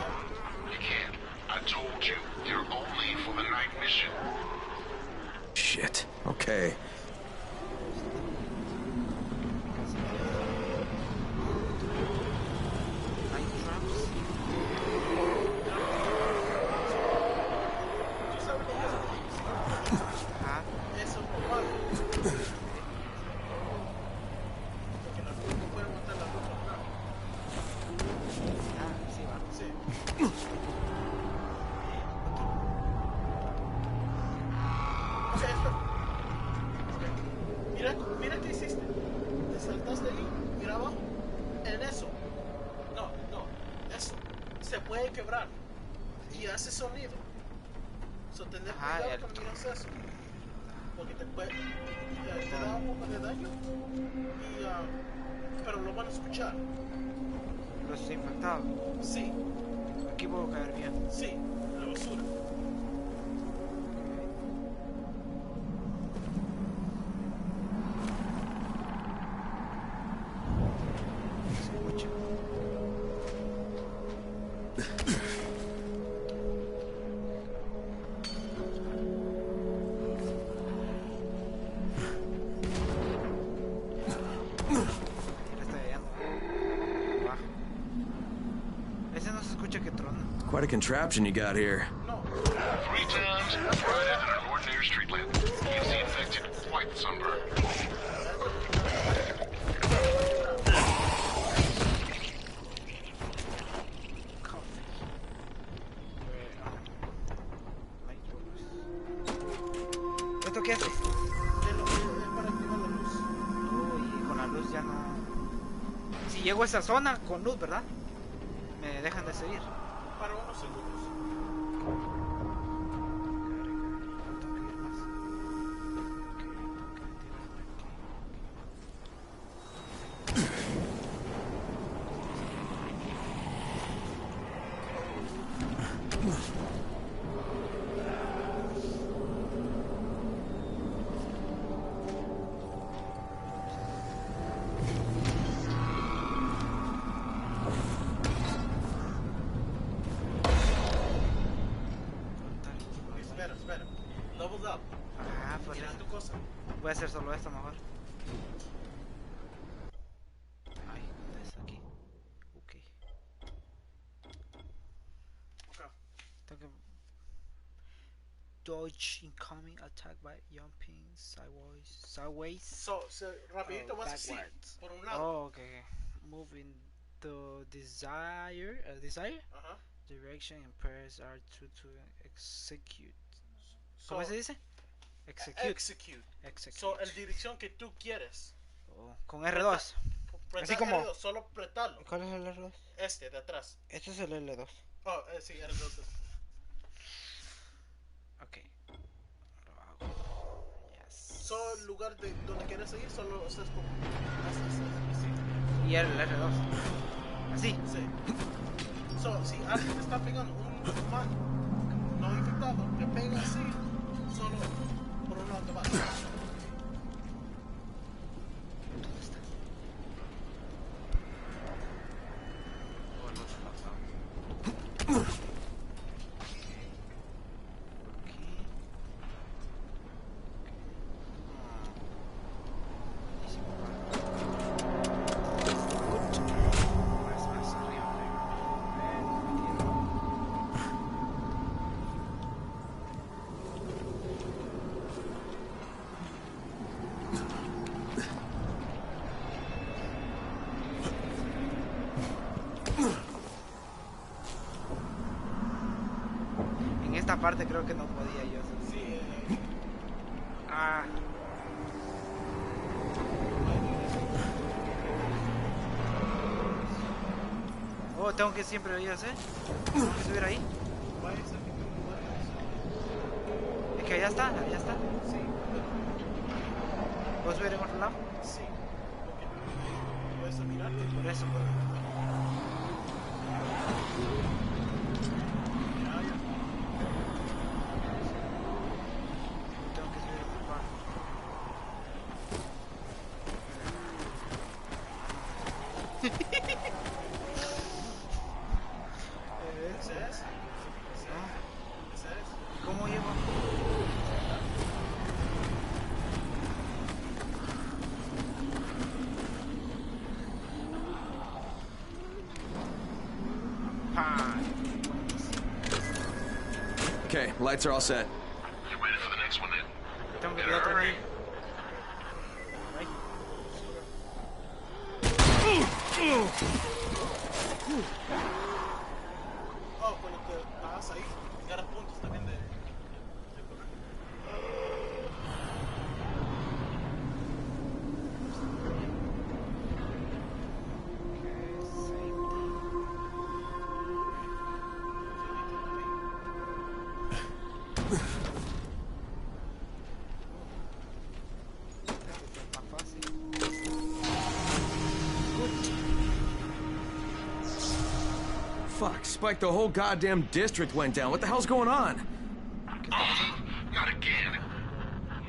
You can't. I told you, they're only for the night mission. Shit. Okay. Mira qué hiciste. Te saltaste ahí, mira abajo. En eso. No, eso. Se puede quebrar. Y hace sonido. Tener cuidado cuando miras eso. Porque te da un poco de daño. Pero lo van a escuchar. ¿Pero estoy infectado? Sí. Aquí puedo caer bien. Sí, la basura. Quite a contraption you got here. 3 times brighter than an ordinary street lamp. Gives the infected quite the sunburn. ¿Esto qué hace? Es para activar la luz. Uy, con la luz ya no... Si llego a esa zona con luz, ¿verdad? Me dejan de seguir. Para unos segundos. Espera. Levels up. Pues mira tu cosa. Voy a hacer solo esto mejor. Ay, ¿dónde es? Aquí. Ok. Tengo que... Dodge incoming attack by jumping sideways. Rapidito vas así. Por un lado. Oh, okay. Moving the desired direction and press R2 to execute. ¿Cómo se dice? Execute. El dirección que tú quieres. Con R2. Así como. R2, solo apretarlo. ¿Cuál es el R2? Este de atrás. Este es el L2. Oh, sí, R2. Ok. Lo hago. Yes. Solo el lugar de donde quieres seguir, solo estás como. Así. Y el R2. Así. Sí. Si alguien te está pegando, un man no infectado, te pega así, solo por un lado te vas. ¿Dónde está? Esta parte creo que no podía yo. Sí. Oh, tengo que siempre ir a hacer. Tengo que subir ahí. Es que allá está. Sí. ¿Puedo subir en otro lado? Sí. Puedes mirarte. Por eso. ¿Cómo llego? Okay, lights are all set. You ready for the next one then? Tengo que ir a otro nivel. Fuck, Spike, the whole goddamn district went down. What the hell's going on? Oh, not again.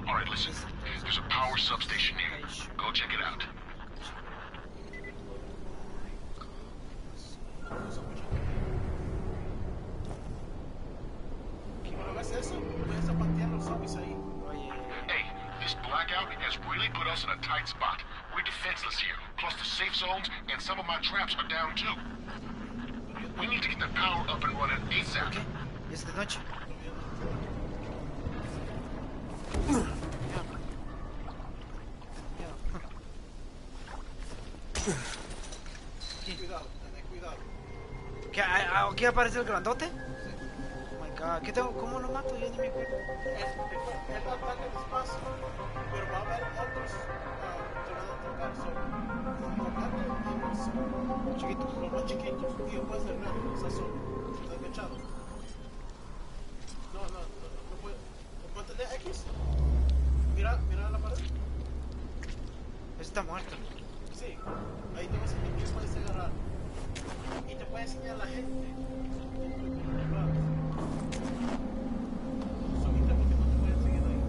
Alright, listen. There's a power substation here. Go check it out. Hey, this blackout has really put us in a tight spot. We're defenseless here. Plus the safe zones and some of my traps are down too. We need to get the power up and running ASAP. Okay. Es de noche. ¿Qué? ¿Aquí aparece el grandote? Oh my god, ¿qué tengo? ¿Cómo lo mato? Ya ni me acuerdo. Él va a atacar despacio, pero va a haber otros que van a atacar solo. Los chiquitos, los más chiquitos, y después el grande, está solo, está agachado. No puede. Póntale X. Mira la pared. Está muerto. Sí, ahí te vas a enseñar, puedes agarrar. Y te puede enseñar a la gente. Solita porque no te pueden seguir ahí.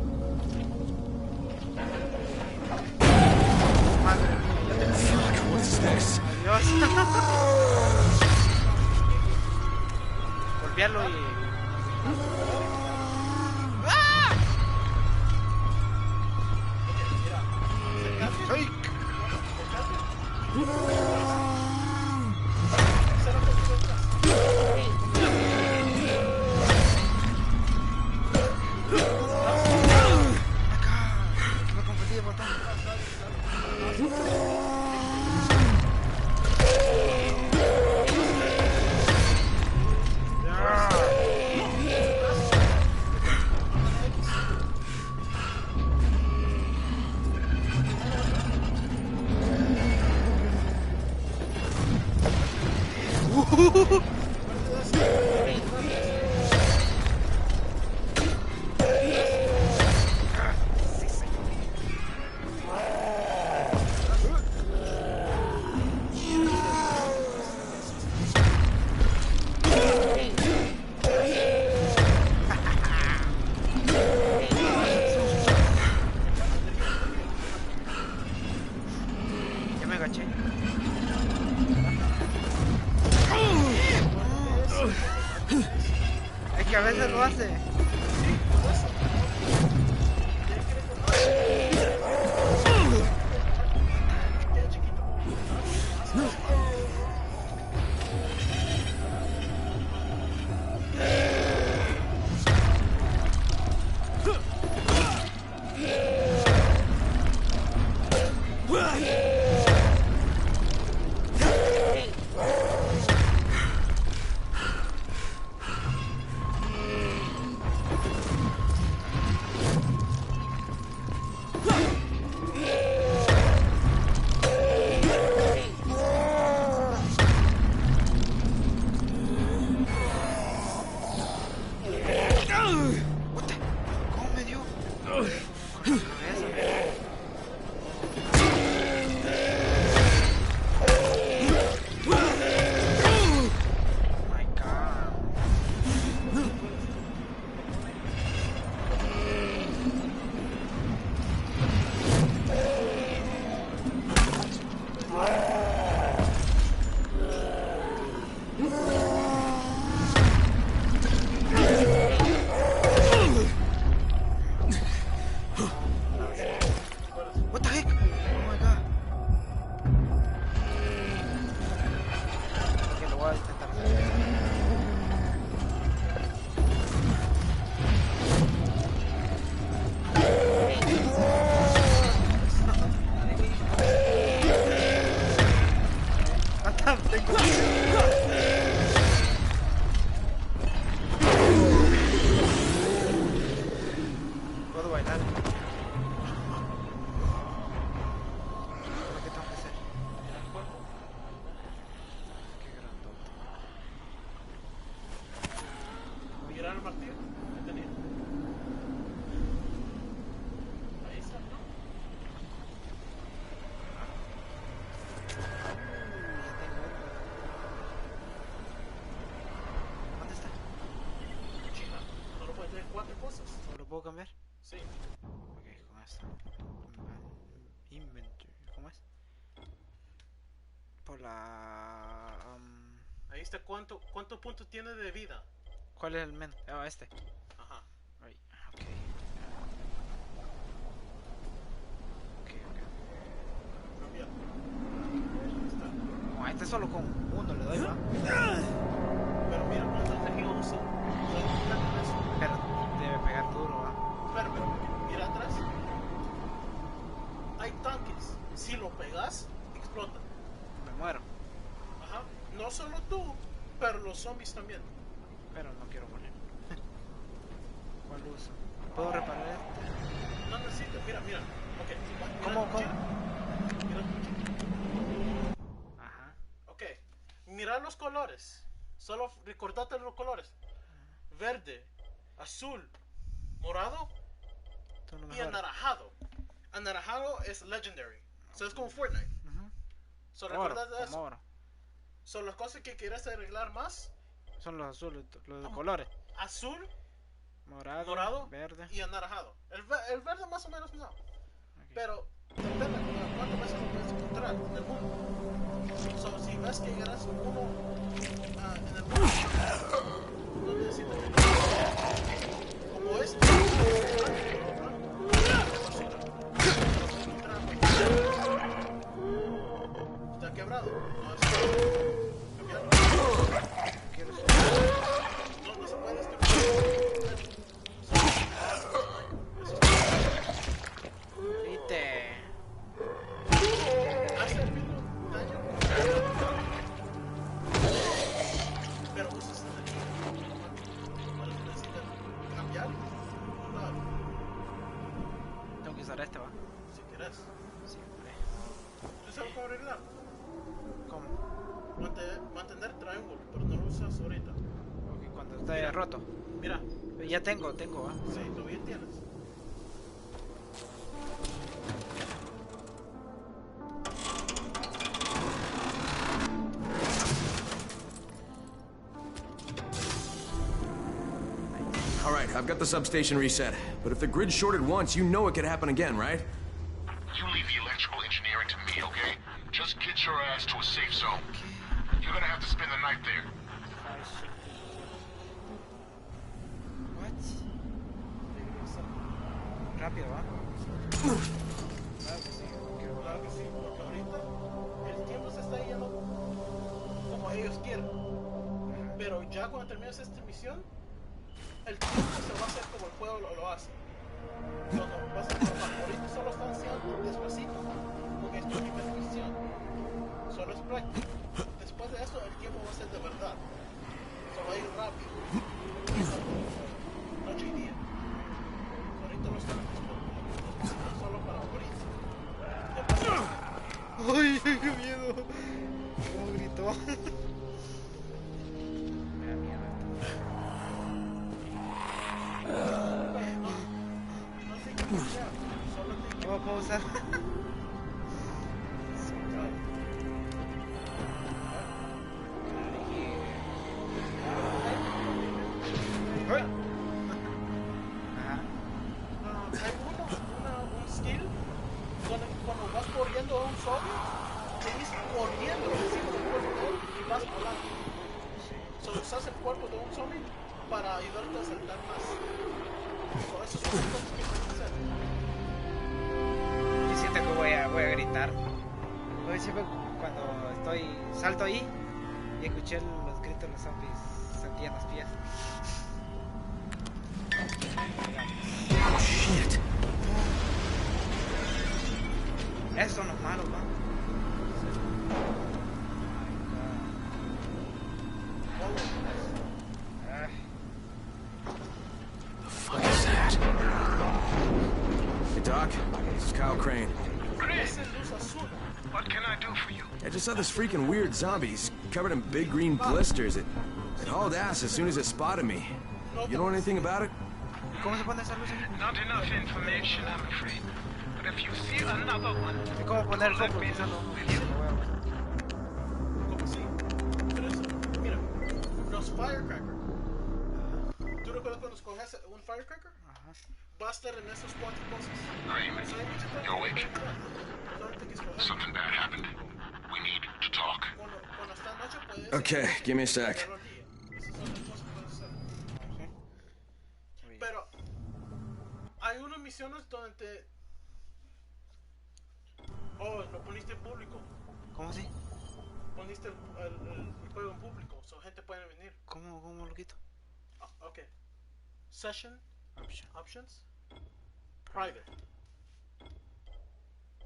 Madre mía, ya te Adiós. Golpearlo y... ¡Ah! ¡Ay! Me confundí de botón. Ya me agaché. Es que a veces lo hace. ¿Cómo me dio? What the heck? Oh my god. Que lo voy a intentar hacer. Puedo bailar. ¿Qué tengo que hacer? Qué grandote. ¿Mirar el martillo? ¿Qué tenía? Ahí está, ¿no? cambiar? Sí. Ok, con esto. Inventory. ¿Cómo es? Por la... Ahí está cuánto punto tiene de vida. ¿Cuál es el men? Ah, este. Ajá. Ahí. Ok. No, a este solo con uno le doy, ¿va? Pero mira cuánto energía usa. Pero debe pegar duro, ¿va? Pero, mira atrás. Hay tanques. Si lo pegas, explota. Me muero. Ajá. No solo tú, pero los zombies también. Pero no quiero morir. ¿Cuál uso? ¿Puedo reparar este? No necesito. Mira. Ok. ¿Cómo? Mira. Ajá. Ok. Mira los colores. Solo recordate los colores. Verde, azul, morado y anaranjado. Anaranjado es legendary. So es como Fortnite. So recordate de eso. Oro. Son las cosas que quieres arreglar más. Son los azules, los de colores. Azul, morado, verde y anaranjado. El verde más o menos no. Okay. Pero depende de cuántas veces lo puedes encontrar en el mundo. So, si ves que eres uno en el mundo, no necesitas como este. Está quebrado. No es no se puede escapar. Viste. Hace el mismo daño. Pero usas energía. ¿Necesitas cambiar? No. Tengo que usar este, ¿va? Si quieres. Siempre. ¿Tú sabes cómo arreglar? ¿Cómo? Mantener triángulo, pero no lo usas ahorita. Ok, cuando está roto. Mira. Ya tengo, ¿va? Sí, todavía tienes. All right, I've got the substation reset. But if the grid shorted once, you know it could happen again, right? You leave the electrical engineering to me, okay? Just get your ass to a safe zone. You're gonna have to spend the night there. What? Rápido, ¿va? Claro que sí, porque ahorita el tiempo se está yendo como ellos quieren. Pero ya cuando termines esta misión, el tiempo se va a hacer como el juego lo hace. No vas a trabajar. Ahorita solo están haciendo despacito, porque es tu primera misión. Solo es práctico. Después de eso, el tiempo va a ser de verdad. Se va a ir rápido. Noche y día. Ahorita no están solo para ahorita. ¡Ay, qué miedo! ¿Cómo gritó? Me da miedo esto. ¿Cómo puedo usar? Un skill cuando vas corriendo a un zombie, seguís corriendo encima del cuerpo de él y vas volando. Solo usas el cuerpo de un zombie para ayudarte a saltar más. Por eso son las cosas que tienes que hacer. Yo siento que voy a gritar. Hoy siempre cuando salto ahí y escuché los gritos de los zombies, sentían los pies. Oh, shit. Esos son los malos, ¿no? The fuck is that? Hey, Doc. This is Kyle Crane. Chris, what can I do for you? I just saw this freaking weird zombie. He's covered in big green blisters. It hauled ass as soon as it spotted me. You know anything about it? Not enough information, I'm afraid. But if you see another one, let me know, will you? Mira, los firecracker. ¿Tú recuerdas cuando escoges un firecracker? Ajá. Va a estar en esas 4 cosas. Crane, you're awake. Something bad happened. We need to talk. Cuando está noche puedes... Okay, give me a sec. Esas son las cosas que puedes hacer. Pero hay unas misiones donde te... Oh, lo poniste en público. ¿Cómo así? Poniste el juego en público, so gente puede venir. ¿Cómo lo quito? Ok. Session. Options. Private.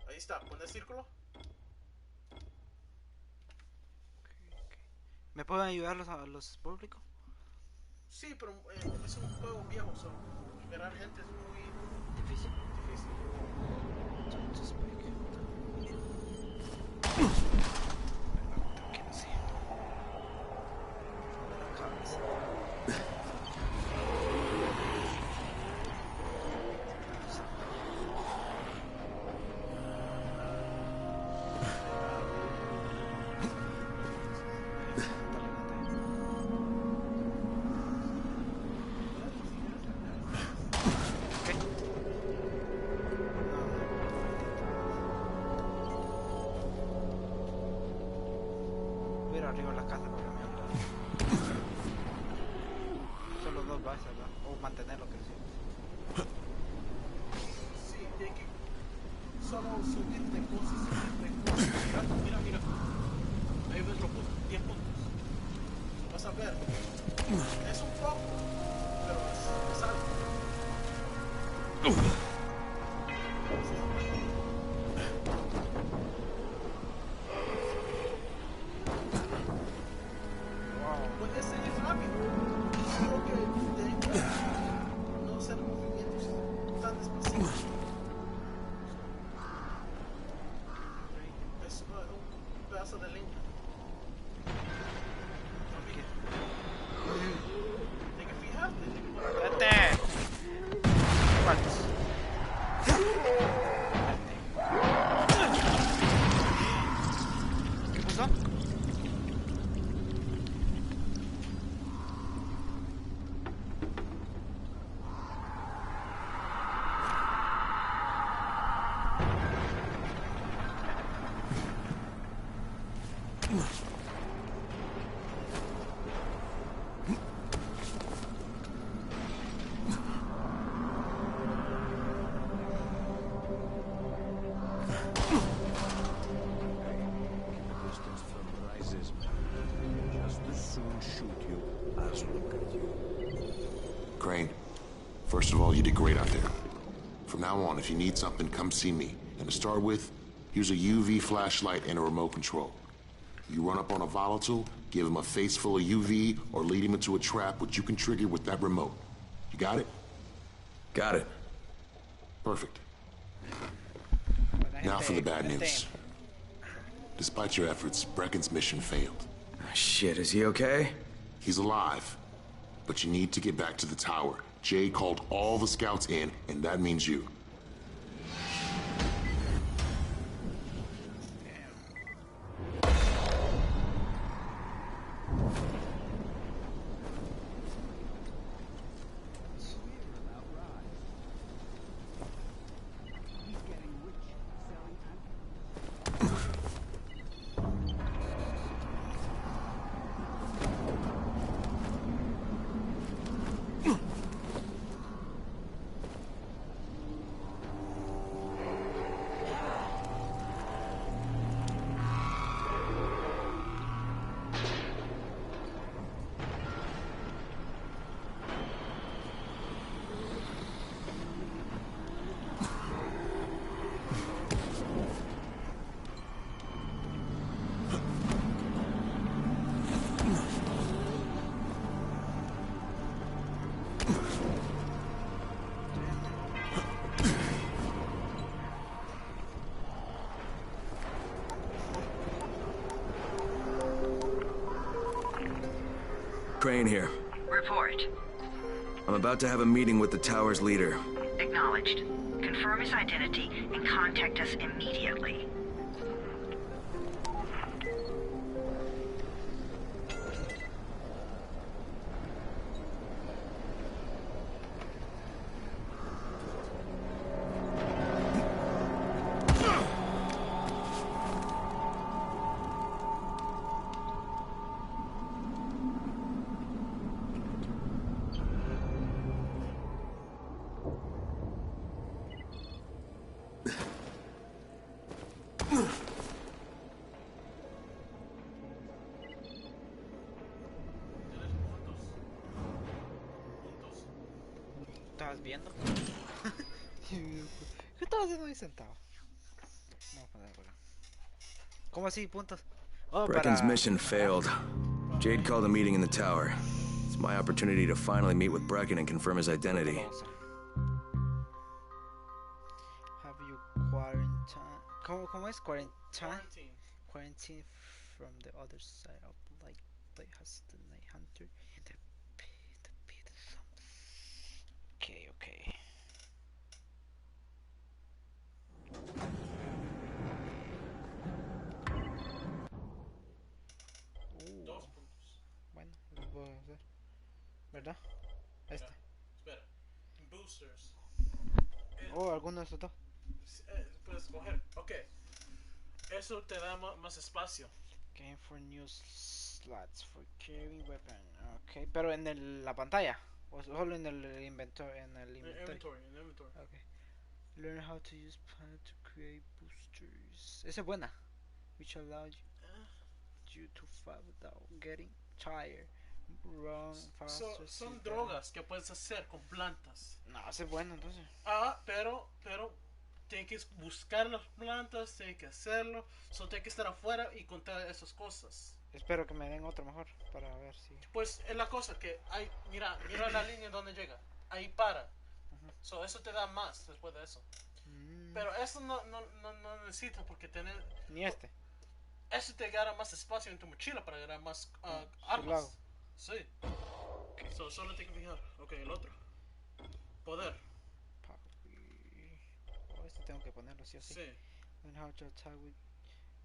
Ahí está, pon el círculo. ¿Me pueden ayudar a los públicos? Sí, pero es un juego viejo, so liberar gente es muy difícil. Arriba en la casa porque me ando. Solo 2 bases, ¿verdad? O mantener lo que decía. Sí, tiene que solo subirte cosas. Mira. Ahí ves lo punto, 10 puntos. Vas a ver. Es un poco, pero es algo. Puede ser rápido, solo que no hacer movimientos tan específicos. Es un pedazo de leña. Tienes que fijarte. ¡Vete! ¿Cuántos? ¿Qué pasó? Crane, first of all, you did great out there. From now on, if you need something, come see me. And to start with, use a UV flashlight and a remote control. You run up on a volatile, give him a face full of UV, or lead him into a trap which you can trigger with that remote. You got it? Got it. Perfect. Now for the bad news. Despite your efforts, Brecken's mission failed. Shit, is he okay? He's alive. But you need to get back to the tower. Jay called all the scouts in, and that means you. Crane here. Report. I'm about to have a meeting with the tower's leader. Acknowledged. Confirm his identity and contact us immediately. estabas viendo? ¿Qué estabas haciendo ahí sentado? Vamos a poner por acá. ¿Cómo así, puntos? Oh, Brecken's mission failed. Jade called a meeting in the tower. It's my opportunity to finally meet with Brecken and confirm his identity. Have you quarantined? ¿Cómo es? Quarantine from the other side of the light play has the night hunter in the pit okay. Dos puntos. Bueno, lo puedo hacer. ¿Verdad? Este. Espera. Boosters. Alguno de estos dos. Puedes escoger. Ok. Eso te da más espacio. Game for new slots for carrying weapon. Ok, pero en la pantalla. O solo en el inventory. En el inventory. Okay. Learn how to use plan to create boosters. Esa es buena. Which allow you to fight without getting tired. Run faster. Son drogas que puedes hacer con plantas. No, ese es bueno entonces. Pero tienes que buscar las plantas, tienes que hacerlo. Solo tienes que estar afuera y contar esas cosas. Espero que me den otro mejor para ver si. Pues es la cosa que hay. Mira la línea donde llega. Ahí para. Eso te da más después de eso. Pero eso no necesitas porque tener. Ni este. Eso te gana más espacio en tu mochila para ganar más armas. Sí. Solo te que fijar. Ok, el otro. Poder. Este tengo que ponerlo sí o sí. Sí. And how to attack with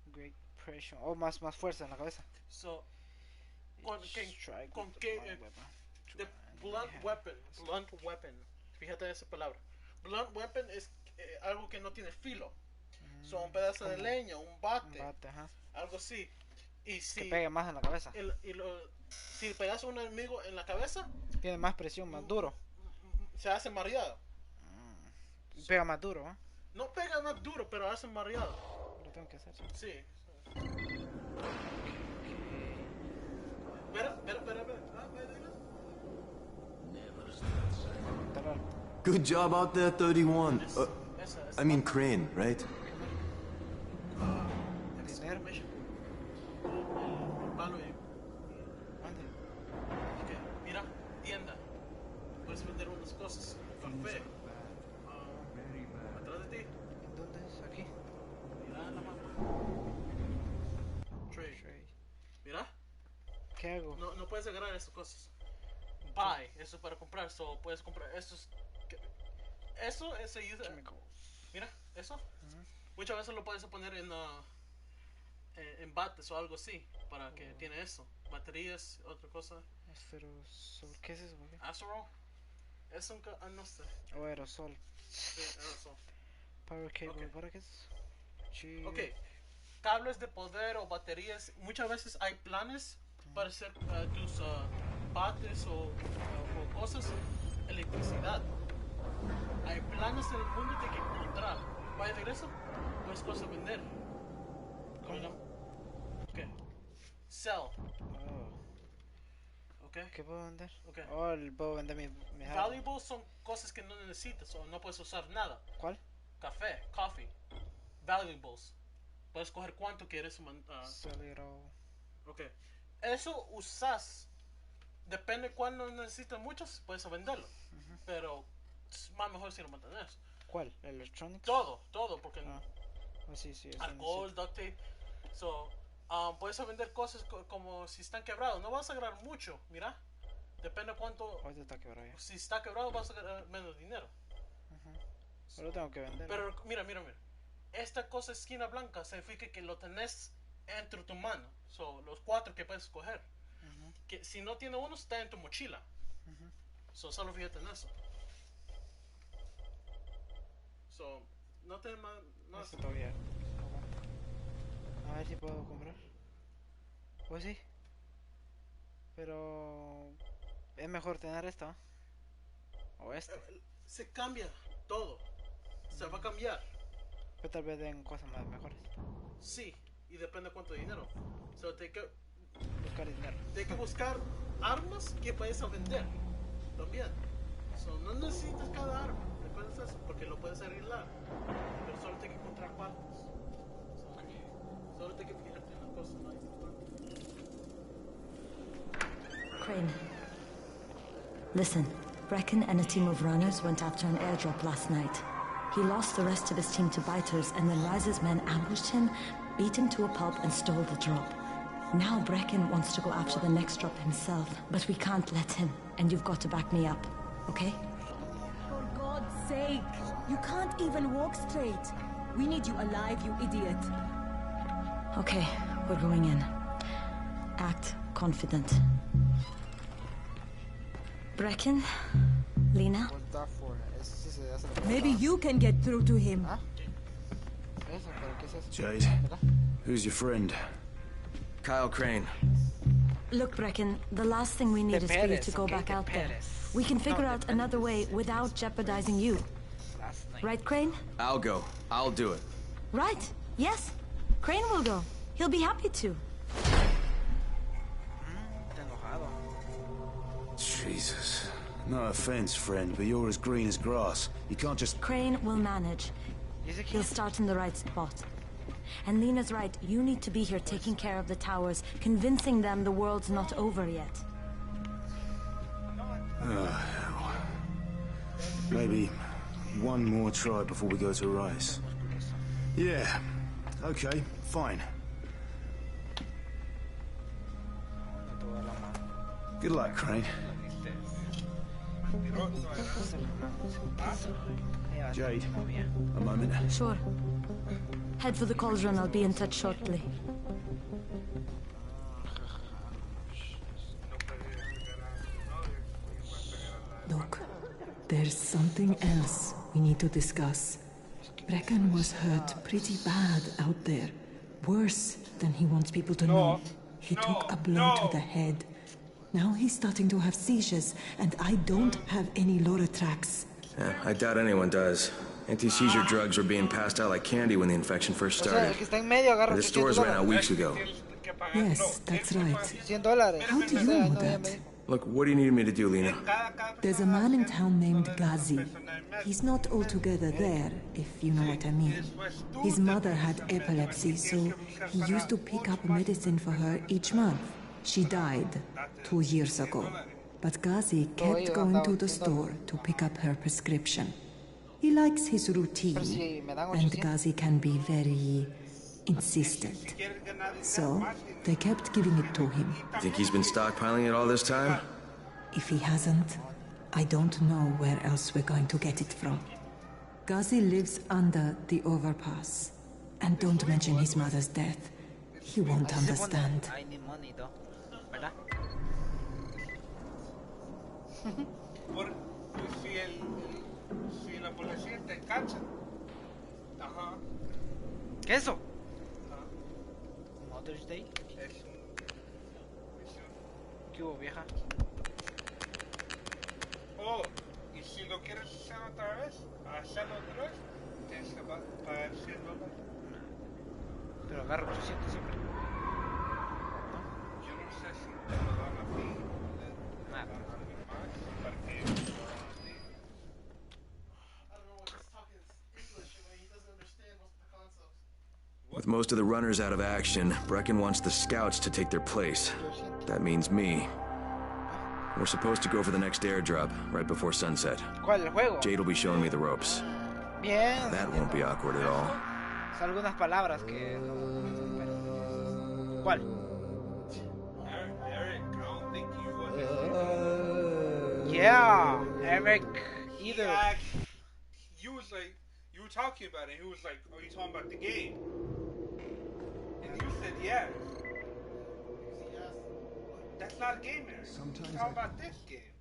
great pressure. Más fuerza en la cabeza. Con qué blunt weapon. Fíjate esa palabra. Blunt weapon es algo que no tiene filo. Un pedazo de leña, un bate, algo así. Y si que pegue más en la cabeza. Si pegas a un enemigo en la cabeza, tiene más presión, más duro. Se hace mareado. Pega más duro, ¿eh? No pega más duro, pero hace mareado. Lo tengo que hacer. Sí. Espera. Good job out there, 31. I mean Crane, right? Mira, tienda. Puedes vender unas cosas. Café. Atrás de ti. ¿Dónde es? Aquí. Mira la mano. Trade. Mira. ¿Qué hago? No puedes agarrar esas cosas. Buy, eso es para comprar. Puedes comprar estos. Eso se ayuda. Mira, eso. Muchas veces lo puedes poner en bates o algo así. Para que tiene eso. Baterías, otra cosa. ¿Qué es eso? Aerosol. Es un. No sé. Aerosol. Sí, aerosol. Power cable, ¿para qué es? Ok. Cables de poder o baterías. Muchas veces hay planes para hacer tus bates o cosas. Electricidad. Hay planes en el mundo que hay que encontrar. Vaya de regreso, puedes cosas vender. Ok. Sell. Okay. ¿Qué puedo vender? Okay. Puedo vender mi valuables son cosas que no necesitas o no puedes usar nada. ¿Cuál? Café, coffee. Valuables. Puedes coger cuánto quieres. Ok. Eso usas. Depende cuándo necesitas muchos, puedes venderlo. Pero es más mejor si lo mantienes. ¿Cuál? ¿Electronics? Todo, porque sí, alcohol, duct tape. Puedes vender cosas como si están quebrados. No vas a ganar mucho, mira. Depende cuánto. Ahorita está quebrado ya. Si está quebrado vas a ganar menos dinero. Pero tengo que vender. Pero mira. Esta cosa esquina blanca significa que lo tenés entre tu mano. Los 4 que puedes escoger. Que si no tiene uno está en tu mochila. Solo fíjate en eso. No te más. Esto todavía. A ver si puedo comprar. Pues sí. Pero es mejor tener esto. O este. Se cambia todo. Se va a cambiar. Pero tal vez den cosas más mejores. Sí, y depende cuánto dinero. Hay que buscar dinero. Hay que buscar armas que puedes vender. También. So, no necesitas cada arma, ¿recuerdas eso? Porque lo puedes arreglar. Pero solo tienes que encontrar partes. Solo tienes que fijarte en las cosas más importantes. Crane. Listen, Brecken and a team of runners went after an airdrop last night. He lost the rest of his team to biters, and then Rise's men ambushed him, beat him to a pulp, and stole the drop. Now Brecken wants to go after the next drop himself, but we can't let him, and you've got to back me up, okay? For God's sake! You can't even walk straight! We need you alive, you idiot! Okay, we're going in. Act confident. Brecken? Lena? Maybe you can get through to him. Jade, who's your friend? Kyle Crane. Look, Brecken, the last thing we need is for you to go back out there. We can figure out another way without jeopardizing you. Right, Crane? I'll go. I'll do it. Right. Yes. Crane will go. He'll be happy to. Jesus. No offense, friend, but you're as green as grass. You can't just... Crane will manage. He'll start in the right spot. And Lena's right, you need to be here taking care of the towers, convincing them the world's not over yet. Oh, hell. Maybe one more try before we go to Rice. Yeah, okay, fine. Good luck, Crane. Jade, a moment. Sure. Head for the cauldron, I'll be in touch shortly. Look, there's something else we need to discuss. Brecken was hurt pretty bad out there. Worse than he wants people to know. He took a blow to the head. Now he's starting to have seizures, and I don't have any Loratrax. Yeah, I doubt anyone does. Anti-seizure drugs were being passed out like candy when the infection first started. The stores ran out weeks ago. Yes, that's right. $100. How do you know that? Look, what do you need me to do, Lena? There's a man in town named Ghazi. He's not altogether there, if you know what I mean. His mother had epilepsy, so he used to pick up medicine for her each month. She died 2 years ago, but Ghazi kept going to the store to pick up her prescription. He likes his routine, and Ghazi can be very insistent. So, they kept giving it to him. You think he's been stockpiling it all this time? If he hasn't, I don't know where else we're going to get it from. Ghazi lives under the overpass. And don't mention his mother's death. He won't understand. I need money though, ¿verdad? Si la policía te cacha. Ajá. ¿Qué es eso? Mother's Day. ¿Qué hubo, vieja? Oh, y si lo quieres hacer otra vez, tienes que pagar $100. Pero agarro 800 siempre. Yo no sé si te lo dan a ti. Nada. With most of the runners out of action, Brecken wants the scouts to take their place. That means me. We're supposed to go for the next airdrop right before sunset. ¿Cuál, el juego? Jade will be showing me the ropes. Bien. That won't be awkward at all. Son algunas palabras que... ¿Cuál? Eric, I don't think you Yeah, Eric, either. You was like, you were talking about it, and he was like, are you talking about the game? And you said yes. That's not a game, Eric. Sometimes You're talking about this game.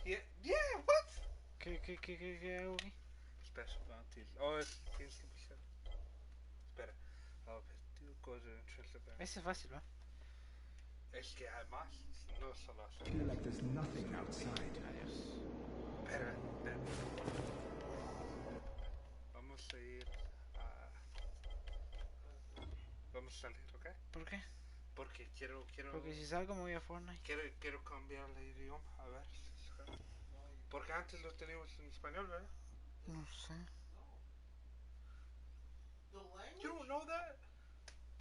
Yeah, what? ¿Qué hago aquí? Special bounties. Oh, tienes que pisar. Espera. Objetivo, cosa, Ese es fácil, ¿no? Es que además, no solo hacer. Feel like there's nothing outside. Adiós. Espera. Vamos a ir a... Vamos a salir, ¿ok? ¿Por qué? Porque quiero... Porque si salgo me voy a Fortnite. Quiero cambiar el idioma, a ver. Porque antes los teníamos en español, ¿verdad? No sé. You don't know that?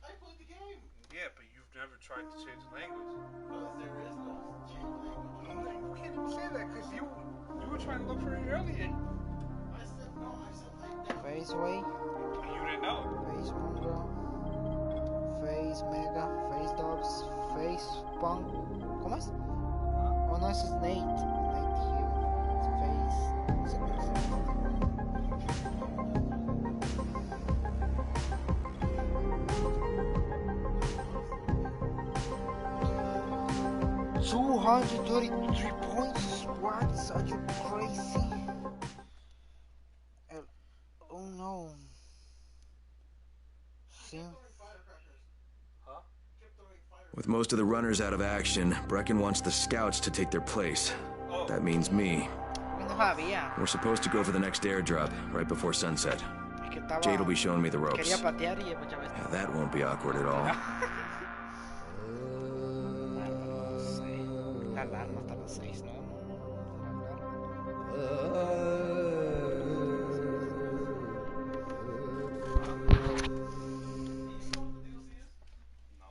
I played the game. Yeah, but you've never tried to change the language. Because there is no change language. No, you can't even say that because you were trying to look for it earlier. I said no. I said I never. Faceway. You didn't know. Face Mongo. Face Mega. Face Dubs. Face Punk. ¿Cómo es? Oh no, ese es Nate. Nate Hugh. Face. 233 points. What? Such a crazy. Oh no. With most of the runners out of action, Brecken wants the scouts to take their place. That means me. We're supposed to go for the next airdrop right before sunset. Jade will be showing me the ropes. Yeah, that won't be awkward at all.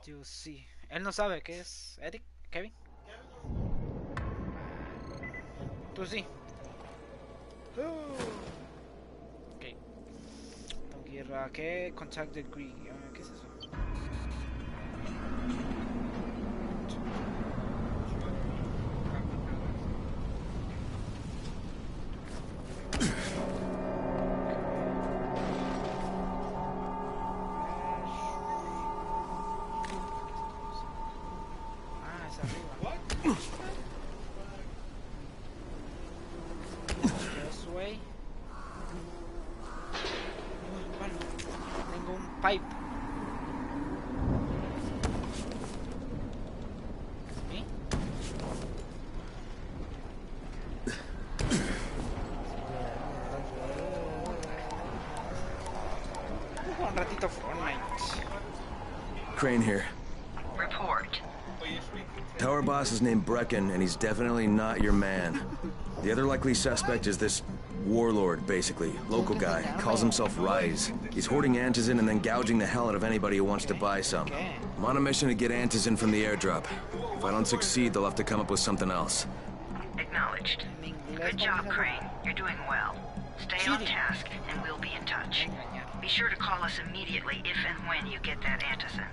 Dios, sí. Él no sabe qué es Eric, Kevin. Tú sí. Ok. Tengo que ir a qué? Contact degree. ¿Qué es eso? Pipe. ¿Sí? Un ratito Fortnite. Crane here. Report. Tower boss is named Brecken, and he's definitely not your man. The other likely suspect is this warlord, basically. Local guy. Calls himself Rise. He's hoarding antizin and then gouging the hell out of anybody who wants to buy some. I'm on a mission to get antizin from the airdrop. If I don't succeed, they'll have to come up with something else. Acknowledged. Good job, Crane. You're doing well. Stay on task, and we'll be in touch. Be sure to call us immediately if and when you get that antizin.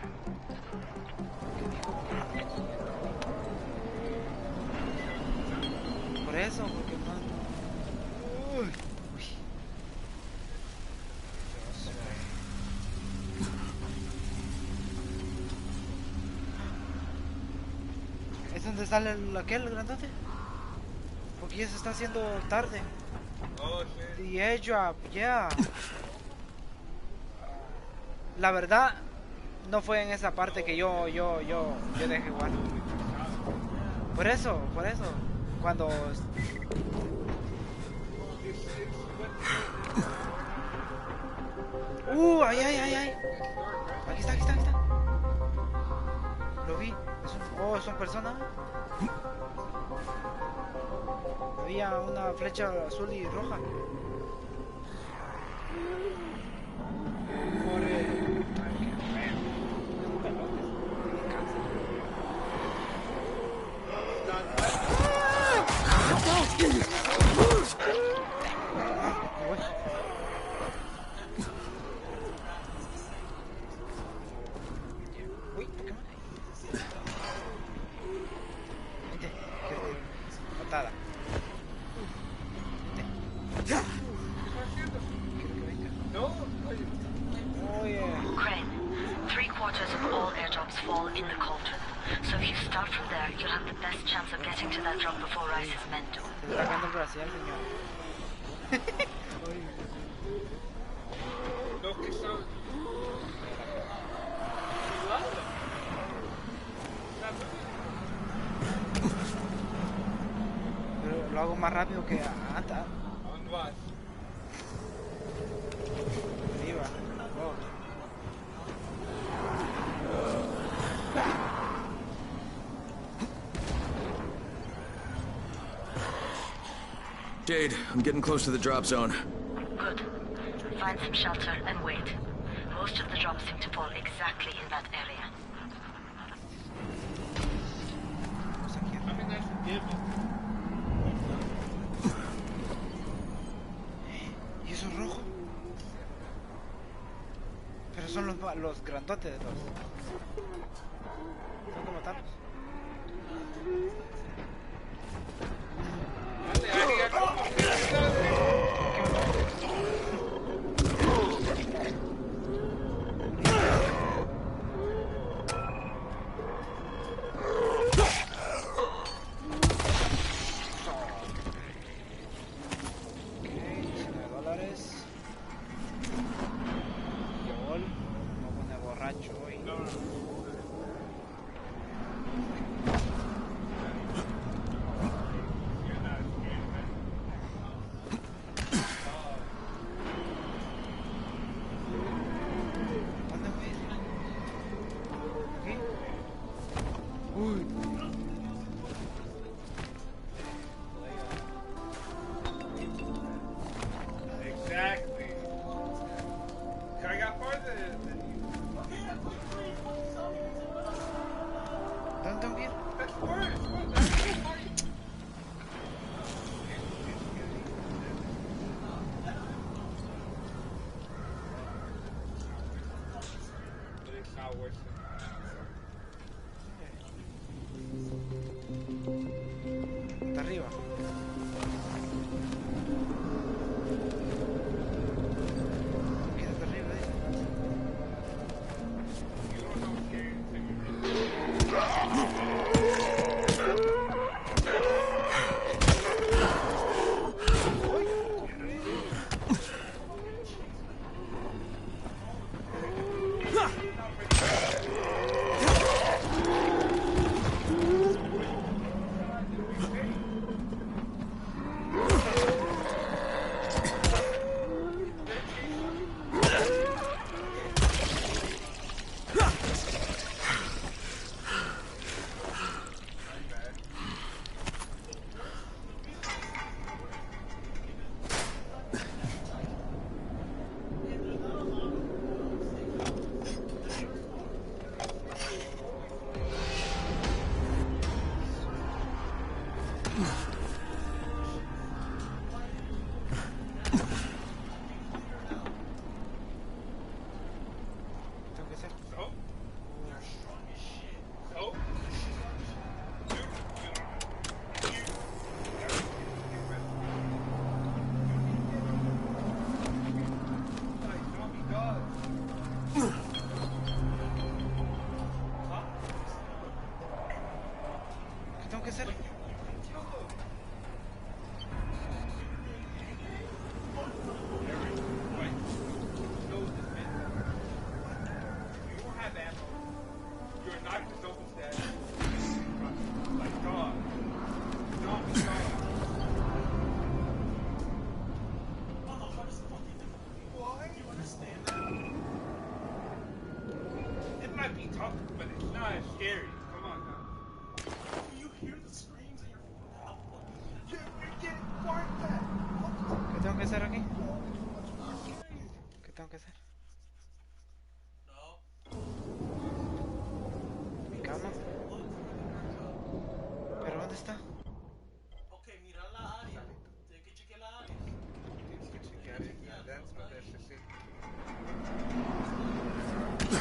Por eso, porque no. Uy. ¿Es donde sale aquel grandote? Porque ya se está haciendo tarde. Oh, sí. The airdrop, yeah. La verdad, no fue en esa parte que yo dejé igual. Por eso. Cuando... ay. Aquí está. Lo vi. Son personas. Había una flecha azul y roja. Crane, 3/4 of all airdrops fall in the cauldron. So if you start from there, you'll have the best chance of getting to that drop before Rice's men do. Lo hago más rápido que antes. ¿Dónde vas? Arriba. Jade, I'm getting close to the drop zone. Good. Find some shelter and wait. Most of the drops seem to fall exactly in that area. ¿Y eso rojo? Pero son los grandotes de los... Tengo que matarlos. Está arriba. Quédate arriba,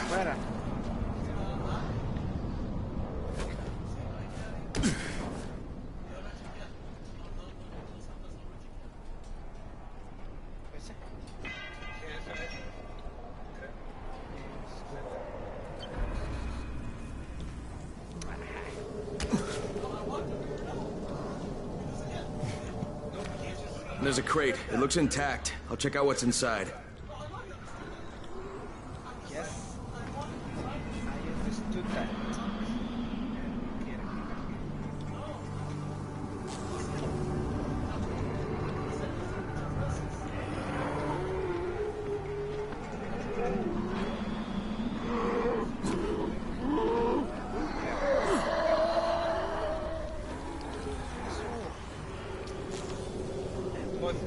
Fuera. ¿Ese? There's a crate. It looks intact. I'll check out what's inside. Yes. I understood that. with.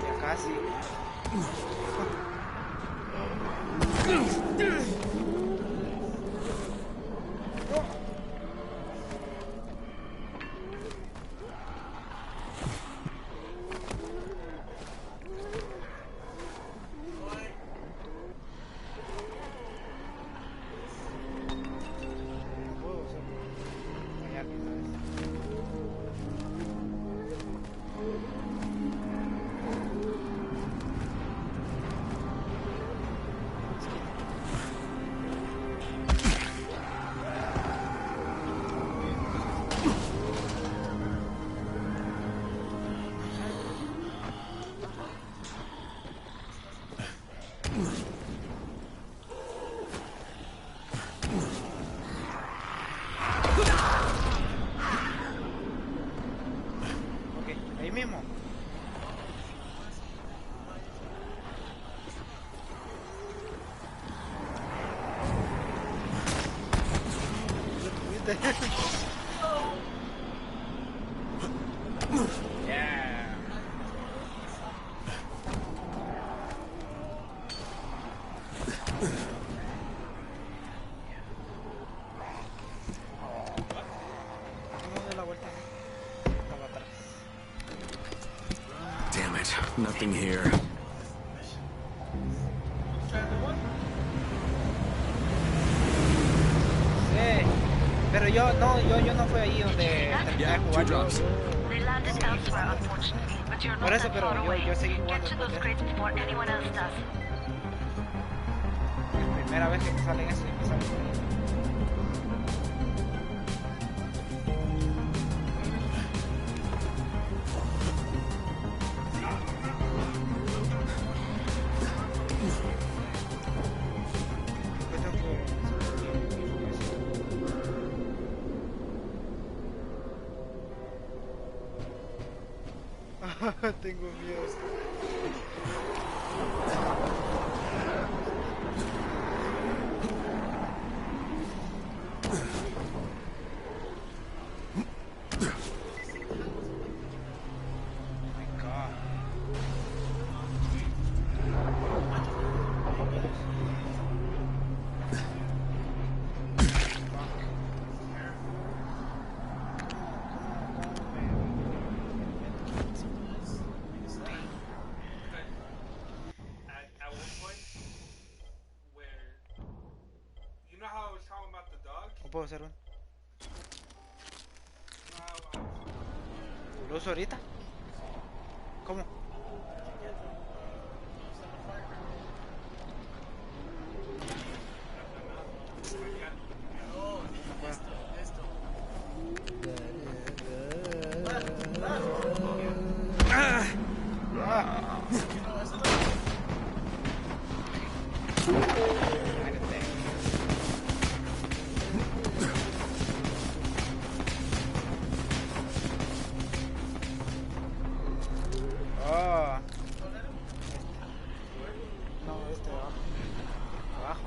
Ya casi. Ahí mismo. Yeah. Vamos de la vuelta. Estaba atrás. Damn it, nothing here. Sí, pero yo no fui ahí donde terminé de jugar. They landed elsewhere, unfortunately, but you're Por not eso, that pero far away. yo seguí Get jugando to those después de crates before anyone else does. primera vez que me salen eso y me salen. Tengo miedo. At one point, where you know how I was talking about the dog? ¿No puedo hacer uno? You know how ¿Lo uso ahorita? ¿Cómo? Oh. No, este de abajo. Abajo.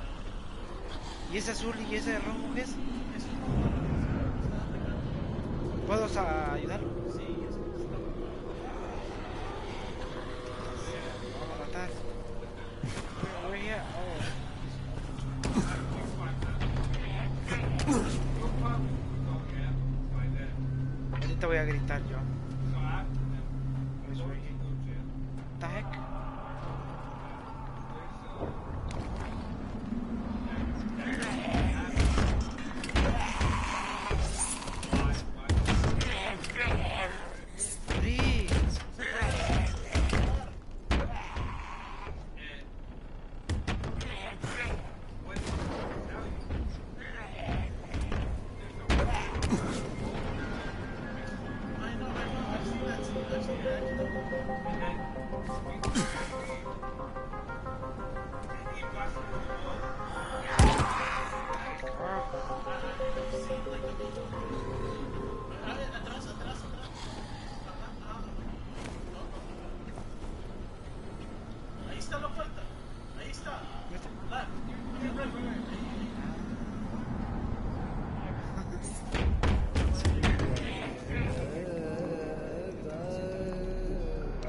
¿Y ese azul y ese rojo qué es? ¿Puedo ayudarlo? Sí, vamos a matar. We're here. Ahorita voy a gritar yo. What the heck?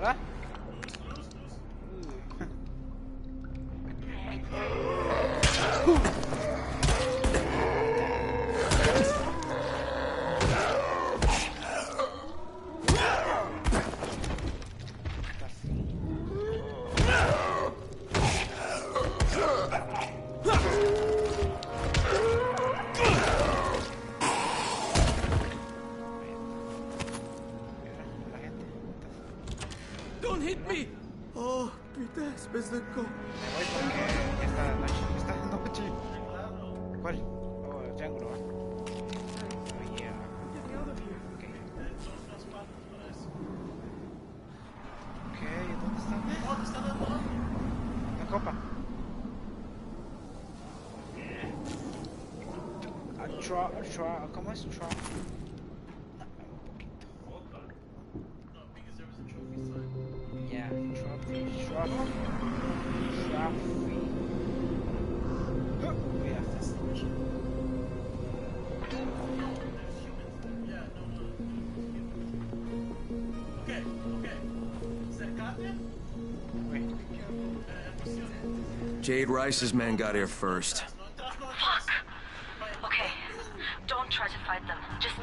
¿verdad? Don't hit me! Oh, Peter, espèce de con. Me voy porque esta noche. ¿Cuál? Oh, el triángulo. Oh, yeah. Okay. Okay, ¿dónde está? ¿Dónde está la copa? ¿Cómo es? Yeah, trophy. Oh, yeah. Okay. Cercate. Jade Rice's men got here first. Fuck. Okay. Don't try to fight them. Just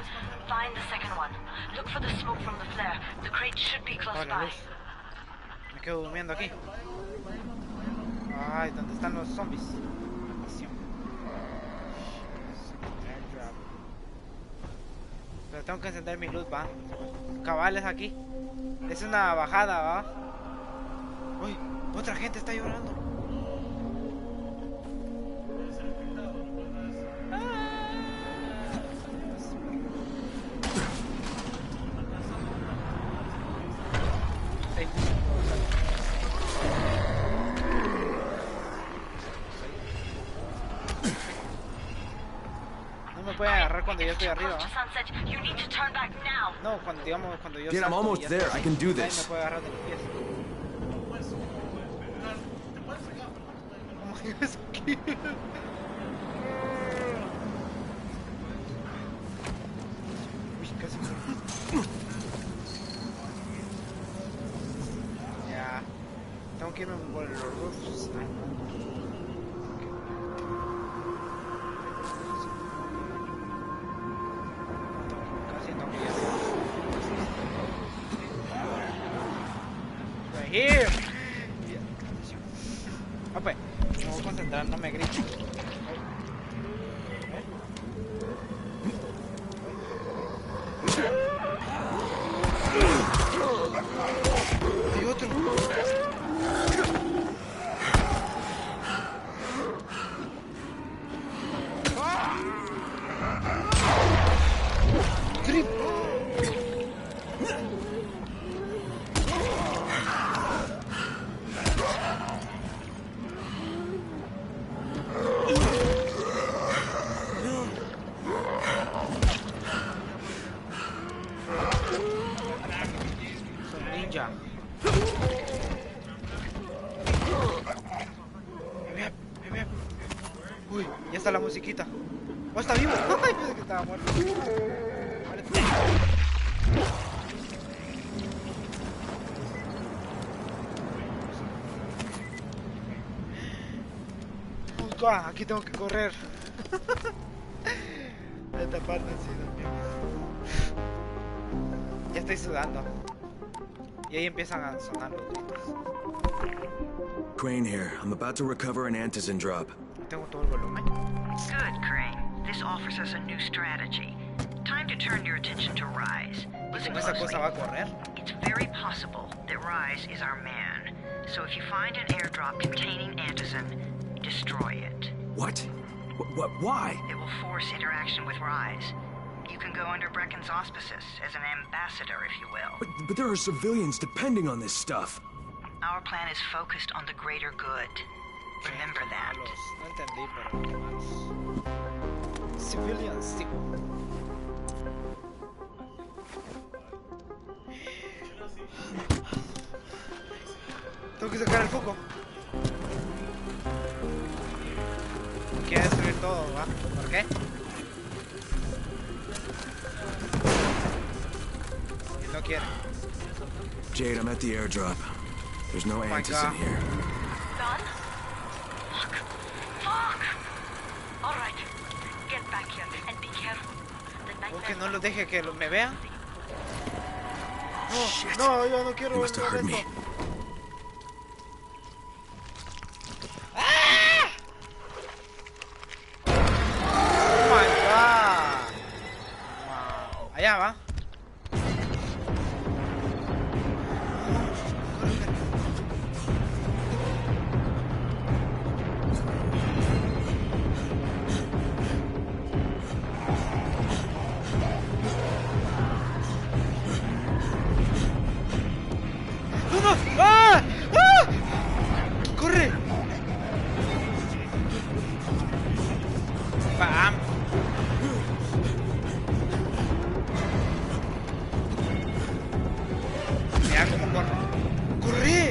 find the second one. Look for the smoke from the flare. The crate should be close by. Me quedo durmiendo aquí. Ay, ¿dónde están los zombies? Pero tengo que encender mi luz, va. Cabales aquí. Es una bajada, va. Uy, otra gente está llorando. No me puede agarrar cuando yo estoy arriba, ¿no? No, cuando yo Dude, I'm almost there. I can do this. Me puede agarrar de los pies. Uy, casi. Ya. Tengo que irme por los roofs. Here. Ope, me voy a concentrar, no me grites. Hay otro. Trip. Uy, ya está la musiquita. Oh, está vivo. Ay, pensé que estaba muerto. Aquí tengo que correr. Esta parte sí, ya estoy sudando. Y ahí empiezan a sonar los gritos. Crane here. I'm about to recover an antizin drop. Tengo todo el volumen. Good, Crane. This offers us a new strategy. Time to turn your attention to Rise. Listen ¿Esa closely. cosa va a correr? It's very possible that Rise is our man. So if you find an airdrop containing antizin, destroy it. What? Why? It will force interaction with Rise. You can go under Brecken's auspices as an ambassador, if you will. But there are civilians depending on this stuff. Our plan is focused on the greater good. Remember that. No entendí, pero qué malos. Civilians, sí. Tengo que sacar el foco. Quiere destruir todo, ¿va? ¿Por qué? Tengo no quiere. Jade, I'm at the airdrop. There's no antis in here. Done? Fuck! Alright, get back here and be careful. Que no los deje que me vean. No, Shit. no, yo no quiero You must have heard me. ¡Ah! Oh my god. Wow. Allá va. ¡Ah! ¡Ah! ¡Corre! ¡Bam! Mira cómo corre. ¡Corre!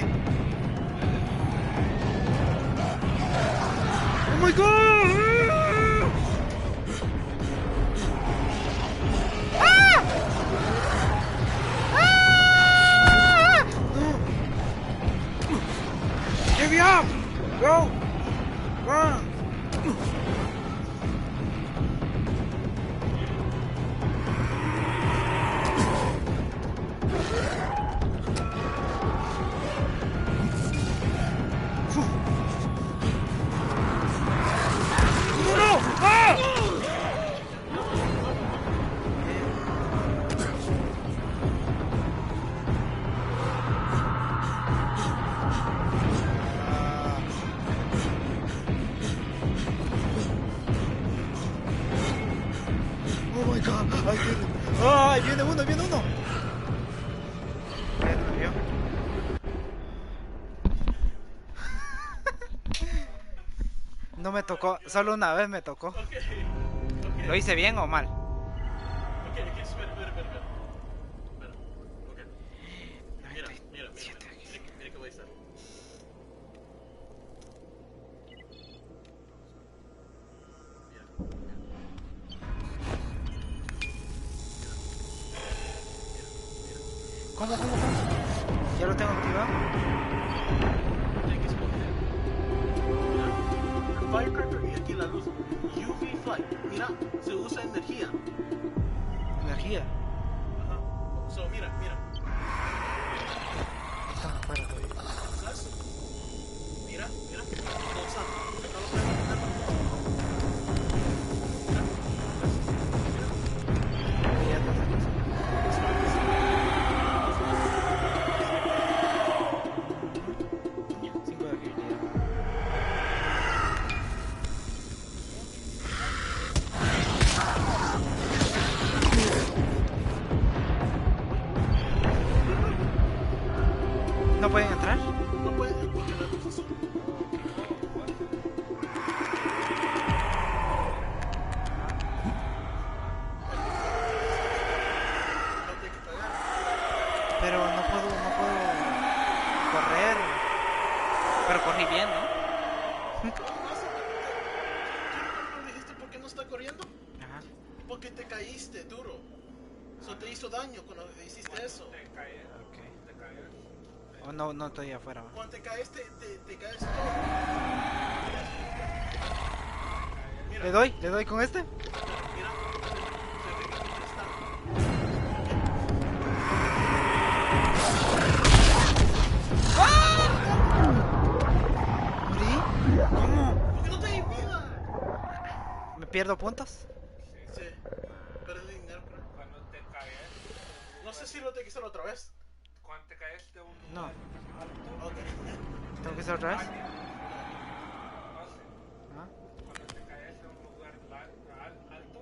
¡Oh my god! ¡Ah! Hurry up! Go! Run! No! Ah! Oh my god, ¡ay, viene uno, viene uno! No me tocó, solo una vez me tocó. ¿Lo hice bien o mal? Espera. Mira que voy a estar. ¿Cómo? ¿Ya lo tengo activado? Tienes que esconder. Mira, Firecracker y aquí la luz. UV Flight. Mira, se usa energía. ¿Energía? Ajá. So, mira. Están afuera todavía. ¿Sabes? Mira. Lo usando. Acá lo puedes poner. ¿No pueden entrar? No pueden porque la luz azul. Pero no puedo correr. Pero corrí bien, ¿no? ¿No dijiste por qué no está corriendo? Ajá. Porque te caíste duro. Eso te hizo daño cuando hiciste eso. O no estoy afuera. ¿Va? Cuando te caíste, te caes todo. Mira. ¿Le doy con este? Mira. ¿Morí? ¿Cómo? ¿Por qué no te di vida? ¿Me pierdo puntos? Sí. Perdí dinero, creo. Cuando te caes. No sé si lo tengo que hacer otra vez. Cuando te caes de un lugar No. alto. Ok. ¿Tengo que hacer otra vez? No sé. ¿Ah? Cuando te caes de un lugar alto.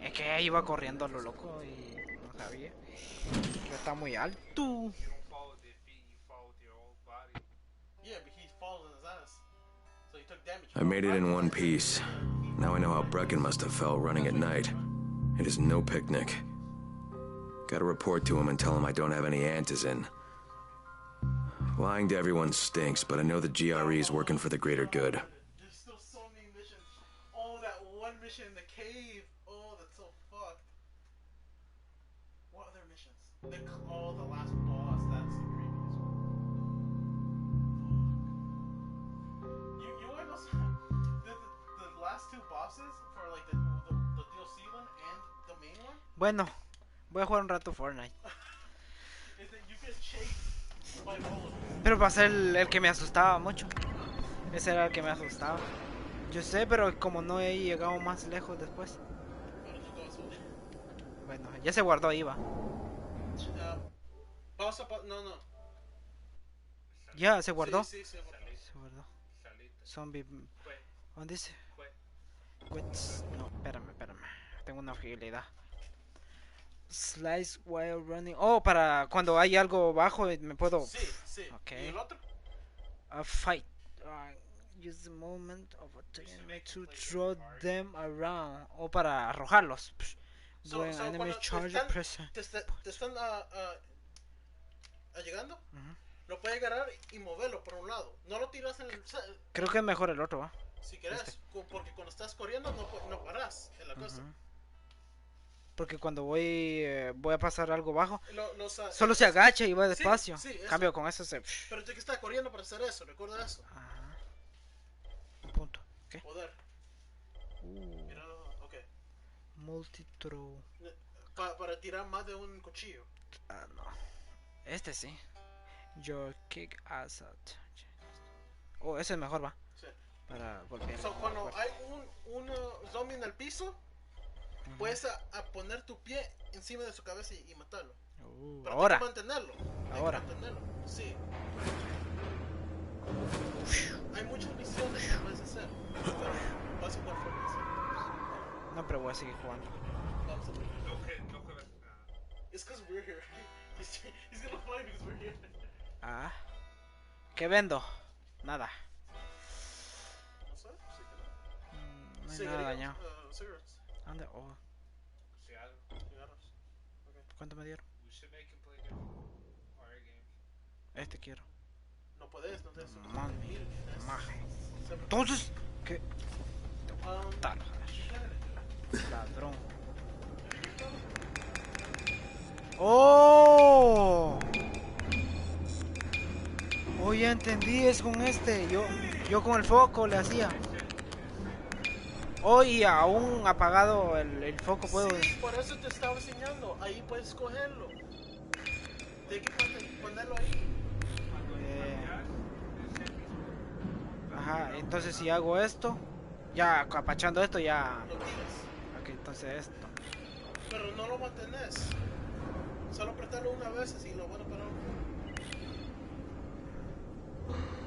Es que iba corriendo a lo loco y no sabía. Que está muy alto. Yeah, but he falls on his ass. So he took damage. I made it in one piece. Now I know how Brecken must have felt running at night. It is no picnic. Gotta report to him and tell him I don't have any antis in. Lying to everyone stinks, but I know the GRE is working for the greater good. There's still so many missions. Oh, that one mission in the cave. cave. Oh, that's so fucked. What other missions? Oh, the last boss. That's the creepiest one. Fuck. You want the last two bosses for like the DLC one and the main one? Bueno, voy a jugar un rato Fortnite. Is that you get chased by bullets. Pero va a ser el que me asustaba mucho. Ese era el que me asustaba. Yo sé, pero como no he llegado más lejos después. Bueno, ya se guardó ahí, va. No. Ya, se guardó. Sí, se guardó. Se guardó. Zombie. ¿Dónde dice? No, espérame. Tengo una agilidad. Slice while running. Oh, para cuando hay algo bajo me puedo. Sí. Okay. ¿Y el otro? A fight. Use the moment of a time to throw them around. O para arrojarlos. When enemy charge pressure. Te están llegando. Lo puedes agarrar y moverlo por un lado. No lo tiras en el. Creo que es mejor el otro, ¿va? Si querés, porque cuando estás corriendo no paras en la cosa. Porque cuando voy a pasar algo bajo, solo se se agacha y va despacio. Sí, Cambio con eso se. Pero tienes que estar corriendo para hacer eso, recuerda eso. Un punto. ¿Qué? Poder. Mira, ok. Multi-throw. Para tirar más de un cuchillo. No. Este sí. Your kick ass out. Oh, ese es mejor, va. Sí. Para volver. Cuando hay un zombie en el piso, puedes a poner tu pie encima de su cabeza y matarlo. Pero ahora. hay que mantenerlo. Ahora. Sí. Hay muchas misiones que puedes hacer. Pero vas a jugar Fortnite. No, pero voy a seguir jugando. Vamos a ver. It's because we're here. He's gonna fly because we're here. ¿Qué vendo? Nada. No sé, No hay nada dañado. Cigarettes. ¿Dónde? Oh. ¿Cuánto me dieron? Este quiero. No puedes, no te das. Entonces, ¿qué? Tal. Ladrón. ¡Oh! Oh, ya entendí, es con este. Yo con el foco le hacía. Oh, y aún apagado el foco puedo. Sí, por eso te estaba enseñando. Ahí puedes cogerlo. Tienes que ponerlo ahí. Ajá, entonces si hago esto, ya apachando esto, ya. Lo tiras. Ok, entonces esto. Pero no lo mantenés. Solo apretarlo una vez y lo van a parar.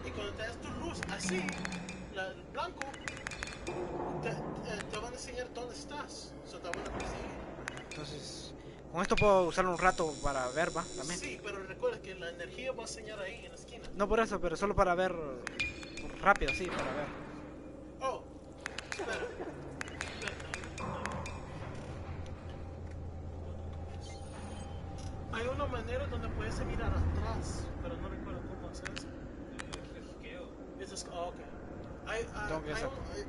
Y cuando te das tu luz así, el blanco, te van a enseñar dónde estás. Te van a perseguir. Entonces, con esto puedo usarlo un rato para ver, ¿va? También. Sí, pero recuerda que la energía va a enseñar ahí en la esquina. No por eso, pero solo para ver rápido, sí, para ver. Oh, espera. Hay una manera donde puedes mirar atrás, pero no recuerdo cómo hacer eso. Ok. Tengo que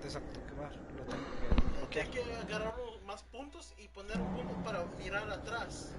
desactivar, lo tengo que bloquear. Hay que agarrar más puntos y poner un punto para mirar atrás.